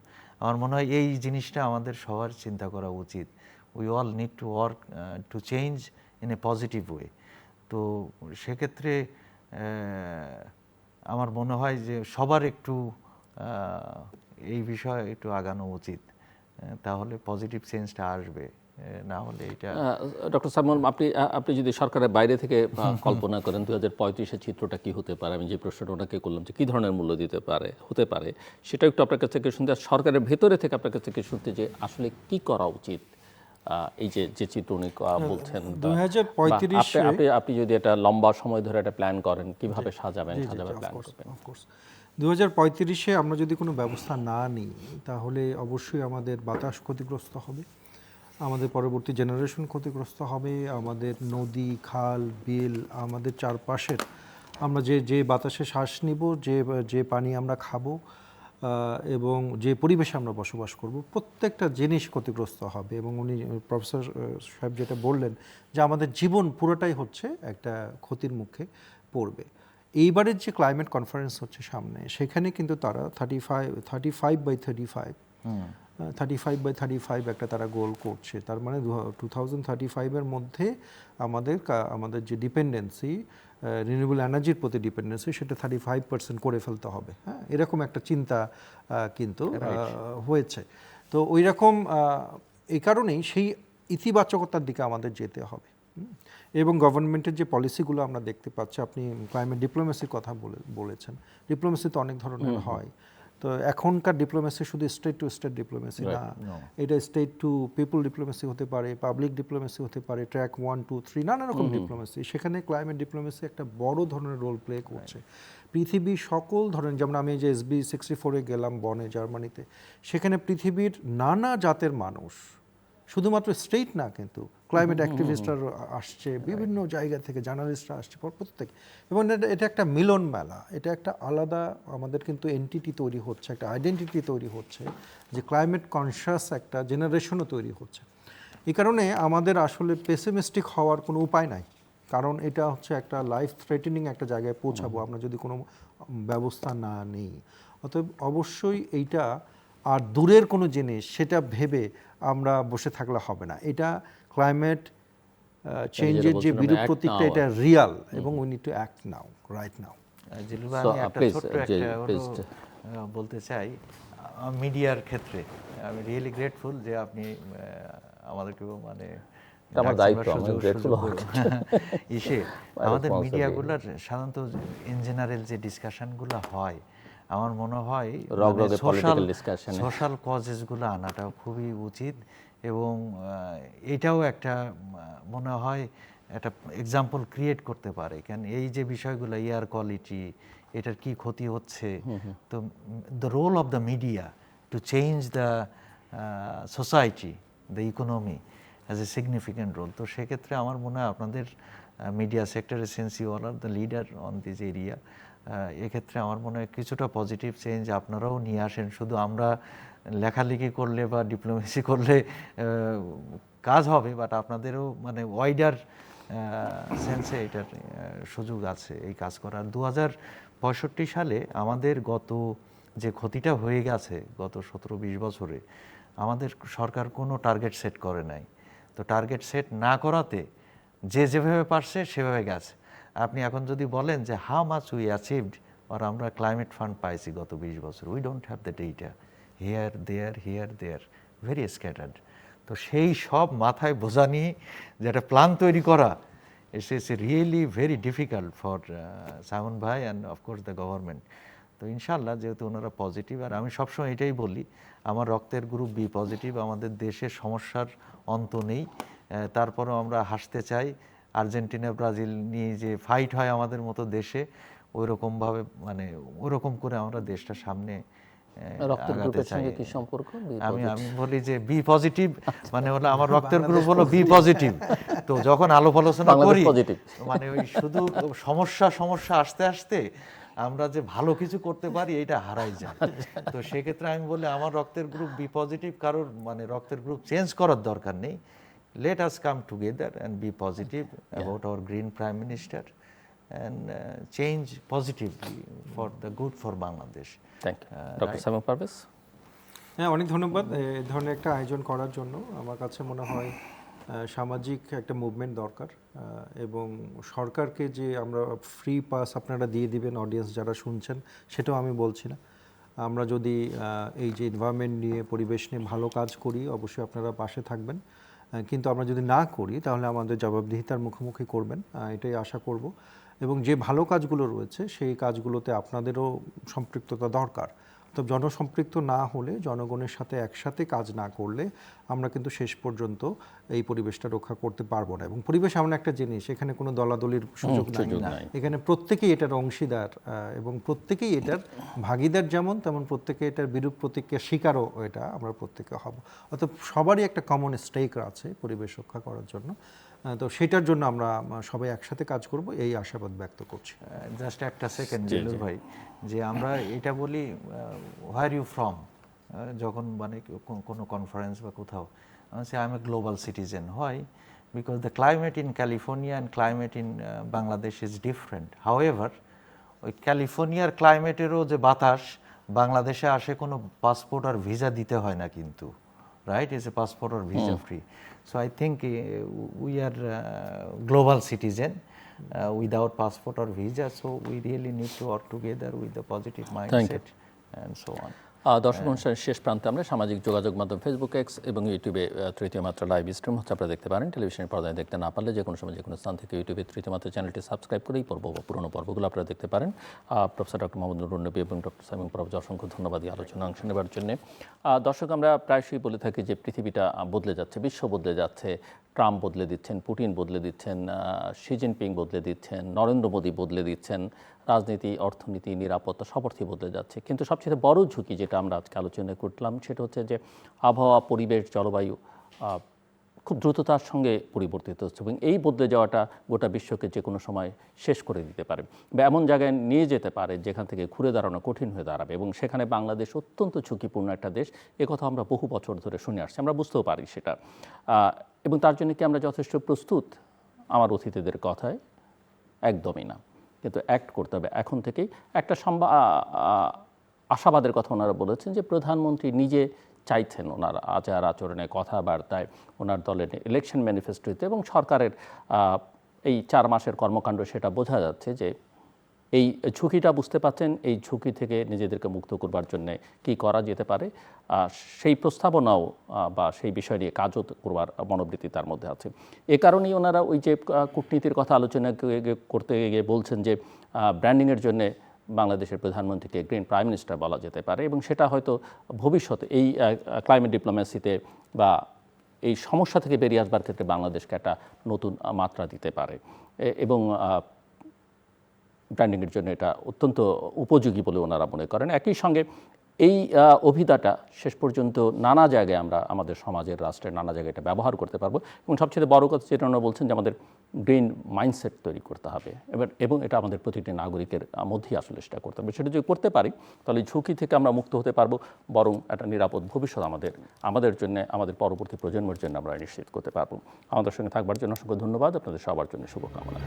Speaker 3: আমার মনে হয় এই জিনিসটা আমাদের সবার চিন্তা করা উচিত। We all need to work to change in a positive way. তো সেক্ষেত্রে আমার মনে হয় যে সবার একটু এই বিষয়ে একটু আগানো উচিত, তাহলে পজিটিভ চেঞ্জটা আসবে। না হলে এটা
Speaker 1: ডক্টর সাইমন, আপনি যদি সরকারের বাইরে থেকে কল্পনা করেন 2035-এর চিত্রটা কি হতে পারে, আমি যে প্রশ্নটা ওনাকে করলাম যে কী ধরনের মূল্য হতে পারে, সেটা একটু আপনার কাছ থেকে শুনতে, আর সরকারের ভেতরে থেকে আপনার কাছ থেকে শুনতে যে আসলে কি করা উচিত, এই যে চিত্র উনি বলছেন,
Speaker 2: 2035
Speaker 1: আপনি যদি এটা লম্বা সময় ধরে একটা প্ল্যান করেন, কিভাবে সাজাবেন প্ল্যান করবেন?
Speaker 2: 2035-এ আমরা যদি কোনো ব্যবস্থা না নিই, তাহলে অবশ্যই আমাদের বাতাস ক্ষতিগ্রস্ত হবে, আমাদের পরবর্তী জেনারেশন ক্ষতিগ্রস্ত হবে, আমাদের নদী, খাল, বিল, আমাদের চারপাশের আমরা যে বাতাসে শ্বাস নিব, যে পানি আমরা খাবো, এবং যে পরিবেশে আমরা বসবাস করব, প্রত্যেকটা জিনিস ক্ষতিগ্রস্ত হবে। এবং উনি প্রফেসর সাহেব যেটা বললেন যে আমাদের জীবন পুরোটাই হচ্ছে একটা ক্ষতির মুখে পড়বে। এইবারের যে ক্লাইমেট কনফারেন্স হচ্ছে সামনে, সেখানে কিন্তু তারা 35/35 একটা তারা গোল করছে। তার মানে 2035-এর মধ্যে আমাদের যে ডিপেন্ডেন্সি, রিনিউয়েবল এনার্জির প্রতি ডিপেন্ডেন্সি, সেটা 35% করে ফেলতে হবে। হ্যাঁ, এরকম একটা চিন্তা কিন্তু হয়েছে। তো ওই রকম এই কারণেই সেই ইতিবাচকতার দিকে আমাদের যেতে হবে। এবং গভর্নমেন্টের যে পলিসিগুলো আমরা দেখতে পাচ্ছি, আপনি ক্লাইমেট ডিপ্লোমেসির কথা বলেছেন। ডিপ্লোমেসি তো অনেক ধরনের হয়। তো এখনকার ডিপ্লোমেসি শুধু স্টেট টু স্টেট ডিপ্লোমেসি না, এটা স্টেট টু পিপল ডিপ্লোমেসি হতে পারে, পাবলিক ডিপ্লোমেসি হতে পারে, ট্র্যাক 1, 2, 3, নানা রকম ডিপ্লোমেসি। সেখানে ক্লাইমেট ডিপ্লোমেসি একটা বড় ধরনের রোল প্লে করছে। পৃথিবীর সকল ধরনের, যেমন আমি যে SB 64-এ গেলাম বনে, জার্মানিতে, সেখানে পৃথিবীর নানা জাতের মানুষ, শুধুমাত্র স্টেট না, কিন্তু ক্লাইমেট অ্যাক্টিভিস্টরা আসছে বিভিন্ন জায়গা থেকে, জার্নালিস্টরা আসছে প্রত্যেক, এবং এটা একটা মিলন মেলা, এটা একটা আলাদা আমাদের কিন্তু এন্টিটি তৈরি হচ্ছে, একটা আইডেন্টিটি তৈরি হচ্ছে, যে ক্লাইমেট কনসিয়াস একটা জেনারেশনও তৈরি হচ্ছে। এই কারণে আমাদের আসলে পেসিমিস্টিক হওয়ার কোনো উপায় নাই, কারণ এটা হচ্ছে একটা লাইফ থ্রেটেনিং একটা জায়গায় পৌঁছাবো আমরা যদি কোনো ব্যবস্থা না নিই। অতএব অবশ্যই এইটা আর দূরের কোনো জিনিস সেটা ভেবে আমরা বসে থাকলে হবে না। এটা ক্লাইমেট চেঞ্জের যে বিরূপ প্রতিক্রিয়া, এটা রিয়াল, এবং we need to act now, right now.
Speaker 3: জিলুবা, আমি একটা ছোট্ট একটা বলতে চাই মিডিয়ার ক্ষেত্রে। আমি রিয়েলি গ্রেটফুল যে আপনি আমাদেরকে মানে
Speaker 1: আমার দায়িত্ব, আমি গ্রেটফুল
Speaker 3: আমাদের মিডিয়াগুলোর সাধারণত ইন জেনারেল যে ডিসকাশনগুলো হয়, আমার মনে হয় সোশ্যাল কজেসগুলো আনাটাও খুবই উচিত। এবং এটাও একটা মনে হয় একটা এক্সাম্পল ক্রিয়েট করতে পারে। কেন এই যে বিষয়গুলো, এয়ার কোয়ালিটি, এটার কি ক্ষতি হচ্ছে, তো the role of the media to change the society, the economy has a significant role. তো সেক্ষেত্রে আমার মনে হয় আপনাদের মিডিয়া সেক্টরে, since you all are the leader on this area, এক্ষেত্রে আমার মনে হয় কিছুটা পজিটিভ চেঞ্জ আপনারাও নিয়ে আসেন। শুধু আমরা লেখালেখি করলে বা ডিপ্লোমেসি করলে কাজ হবে, বাট আপনাদেরও মানে ওয়াইডার সেন্সে এটার সুযোগ আছে এই কাজ করার। 2065 সালে আমাদের গত যে ক্ষতিটা হয়ে গেছে গত 17-20 বছরে, আমাদের সরকার কোনো টার্গেট সেট করে নাই। তো টার্গেট সেট না করাতে যেভাবে পারছে সেভাবে গেছে। আপনি এখন যদি বলেন যে হাউ মাচ উই অ্যাচিভড, আর আমরা ক্লাইমেট ফান্ড পাইছি গত 20 বছর, we don't have the data, here there very scattered. তো তো সেই সব মাথায় বোঝা নিয়ে যে একটা প্ল্যান তৈরি করা it's really very difficult for Simon ভাই অ্যান্ড অফকোর্স দ্য গভর্নমেন্ট। তো ইনশাল্লাহ যেহেতু ওনারা পজিটিভ, আর আমি সবসময় এটাই বলি আমার রক্তের গ্রুপ বি পজিটিভ, আমাদের দেশের সমস্যার অন্ত নেই, তারপরেও আমরা হাসতে চাই। আর্জেন্টিনা ব্রাজিল নিয়ে যে ফাইট হয় আমাদের মতো দেশে, ওই রকমভাবে মানে ওরকম করে আমরা দেশটা সামনে
Speaker 1: রক্তের
Speaker 3: আগাতে
Speaker 1: গ্রুপের
Speaker 3: চাই।
Speaker 1: সঙ্গে কি সম্পর্ক?
Speaker 3: আমি বলি যে বি পজিটিভ মানে হলো আমার রক্তের গ্রুপ হলো বি পজিটিভ। তো যখন আলোপ আলোচনা করি মানে ওই শুধু সমস্যা আসতে আসতে আমরা যে ভালো কিছু করতে পারি এটা হারাই যায়। তো সেক্ষেত্রে আমি বলি আমার রক্তের গ্রুপ বি পজিটিভ, কারোর মানে রক্তের গ্রুপ চেঞ্জ করার দরকার নেই। Let us come together and be positive about our green prime minister and change positively for the good for Bangladesh.
Speaker 1: Thank you doctor Simon Parvez.
Speaker 2: হ্যাঁ, অনেক ধন্যবাদ এই ধরনের একটা আয়োজন করার জন্য। আমার কাছে মনে হয় সামাজিক একটা মুভমেন্ট দরকার, এবং সরকারকে যে আমরা ফ্রি পাস আপনারা দিয়ে দিবেন অডিয়েন্স যারা শুনছেন সেটাও আমি বলছি না। আমরা যদি এই যে এনভায়রনমেন্ট নিয়ে পরিবেশ নিয়ে ভালো কাজ করি অবশ্যই আপনারা পাশে থাকবেন, কিন্তু আমরা যদি না করি তাহলে আমাদের জবাবদিহিতার মুখোমুখি করবেন, এটাই আশা করব। এবং যে ভালো কাজগুলো রয়েছে সেই কাজগুলোতে আপনাদেরও সম্পৃক্ততা দরকার। তো জনসম্পৃক্ত না হলে, জনগণের সাথে একসাথে কাজ না করলে আমরা কিন্তু শেষ পর্যন্ত এই পরিবেশটা রক্ষা করতে পারবো না। এবং পরিবেশ এমন একটা জিনিস, এখানে কোনো দলাদলির সুযোগ নাই। এখানে প্রত্যেকেই এটার অংশীদার, এবং প্রত্যেকেই এটার ভাগীদার যেমন, তেমন প্রত্যেকে এটার বিরূপ প্রতিক্রিয়া শিকারও এটা আমরা প্রত্যেকে হব। অর্থাৎ সবারই একটা কমন স্টেক আছে পরিবেশ রক্ষা করার জন্য। তো সেটার জন্য আমরা সবাই একসাথে কাজ করব এই আশাবাদ ব্যক্ত করছি।
Speaker 3: জাস্ট একটা সেকেন্ড জিলুর ভাই, যে আমরা এটা বলি হোয়ার ইউ ফ্রম, যখন মানে কোনো কনফারেন্স বা কোথাও say I am a global citizen হয়, because the climate in California and climate in Bangladesh is different. However ওই ক্যালিফোর্নিয়ার ক্লাইমেটেরও যে বাতাস বাংলাদেশে আসে কোনো পাসপোর্ট আর ভিসা দিতে হয় না কিন্তু, right? It's a passport or visa free. So I think we are global citizen without passport or visa. So we really need to work together with the positive mindset and so on.
Speaker 1: দর্শক অনুষ্ঠানের শেষ প্রান্তে আমরা সামাজিক যোগাযোগ মাধ্যম Facebook, x এবং ইউটিউবে তৃতীয় মাত্রা লাইভ স্ট্রিম হচ্ছে, আপনারা দেখতে পারেন। টেলিভিশনের পর্দায় দেখতে না পারলে যে কোনো সময় যে কোনো স্থান থেকে ইউটিউবে তৃতীয় মাত্রা চ্যানেলটি সাবস্ক্রাইব করে এই পুরনো পর্বগুলো আপনারা দেখতে পারেন। প্রফেসর ডক্টর মোহাম্মদ নুরুন নবী এবং ডক্টর সাইমন পারভেজ অসংখ্য ধন্যবাদ এই আলোচনা অংশ নেবার জন্য। দর্শক, আমরা প্রায়শই বলে থাকি যে পৃথিবীটা বদলে যাচ্ছে, বিশ্ব বদলে যাচ্ছে। ট্রাম্প বদলে দিচ্ছেন, পুটিন বদলে দিচ্ছেন, শি জিনপিং বদলে দিচ্ছেন, নরেন্দ্র মোদী বদলে দিচ্ছেন, রাজনীতি, অর্থনীতি, নিরাপত্তা সব অর্থই বদলে যাচ্ছে। কিন্তু সবচেয়ে বড় ঝুঁকি যেটা আমরা আজকে আলোচনা করলাম সেটা হচ্ছে যে আবহাওয়া, পরিবেশ, জলবায়ু খুব দ্রুততার সঙ্গে পরিবর্তিত হচ্ছে, এবং এই বদলে যাওয়াটা গোটা বিশ্বকে যে কোনো সময় শেষ করে দিতে পারে বা এমন জায়গায় নিয়ে যেতে পারে যেখান থেকে ঘুরে দাঁড়ানো কঠিন হয়ে দাঁড়াবে। এবং সেখানে বাংলাদেশ অত্যন্ত ঝুঁকিপূর্ণ একটা দেশ, একথা আমরা বহু বছর ধরে শুনে আসছি, আমরা বুঝতেও পারি সেটা। এবং তার জন্য কি আমরা যথেষ্ট প্রস্তুত? আমার অতিথিদের কথায় একদমই না, কিন্তু অ্যাক্ট করতে হবে এখন থেকেই। একটা আশাবাদের কথা ওনারা বলেছেন যে প্রধানমন্ত্রী নিজে চাইছেন, ওনার আচার আচরণে, কথাবার্তায়, ওনার দলের ইলেকশন ম্যানিফেস্টোতে এবং সরকারের এই 4 মাসের কর্মকাণ্ড সেটা বোঝা যাচ্ছে যে এই ঝুঁকিটা বুঝতে পাচ্ছেন। এই ঝুঁকি থেকে নিজেদেরকে মুক্ত করবার জন্যে কী করা যেতে পারে সেই প্রস্তাবনাও বা সেই বিষয় নিয়ে কাজও করবার মনোবৃত্তি তার মধ্যে আছে। এ কারণেই ওনারা ওই যে কূটনীতির কথা আলোচনা করতে গিয়ে বলছেন যে ব্র্যান্ডিংয়ের জন্যে বাংলাদেশের প্রধানমন্ত্রীকে গ্রিন প্রাইম মিনিস্টার বলা যেতে পারে, এবং সেটা হয়তো ভবিষ্যতে এই ক্লাইমেট ডিপ্লোম্যাসিতে বা এই সমস্যা থেকে বেরিয়ে আসবার ক্ষেত্রে বাংলাদেশকে একটা নতুন মাত্রা দিতে পারে, এবং ব্র্যান্ডিংয়ের জন্য এটা অত্যন্ত উপযোগী বলে ওনারা মনে করেন। একই সঙ্গে এই অভিধাটা শেষ পর্যন্ত নানা জায়গায় আমরা আমাদের সমাজের, রাষ্ট্রের নানা জায়গায় এটা ব্যবহার করতে পারবো। এবং সবচেয়ে বড় কথা যেটা ওনারা বলছেন যে আমাদের গ্রিন মাইন্ডসেট তৈরি করতে হবে, এবং এটা আমাদের প্রতিটি নাগরিকের মধ্যেই আসলে সেটা করতে হবে। সেটা যদি করতে পারি তাহলে ঝুঁকি থেকে আমরা মুক্ত হতে পারবো, বরং একটা নিরাপদ ভবিষ্যৎ আমাদের জন্য, আমাদের পরবর্তী প্রজন্মের জন্য আমরা নিশ্চিত করতে পারবো। আমাদের সঙ্গে থাকবার জন্য অসংখ্য ধন্যবাদ। আপনাদের সবার জন্য শুভকামনা।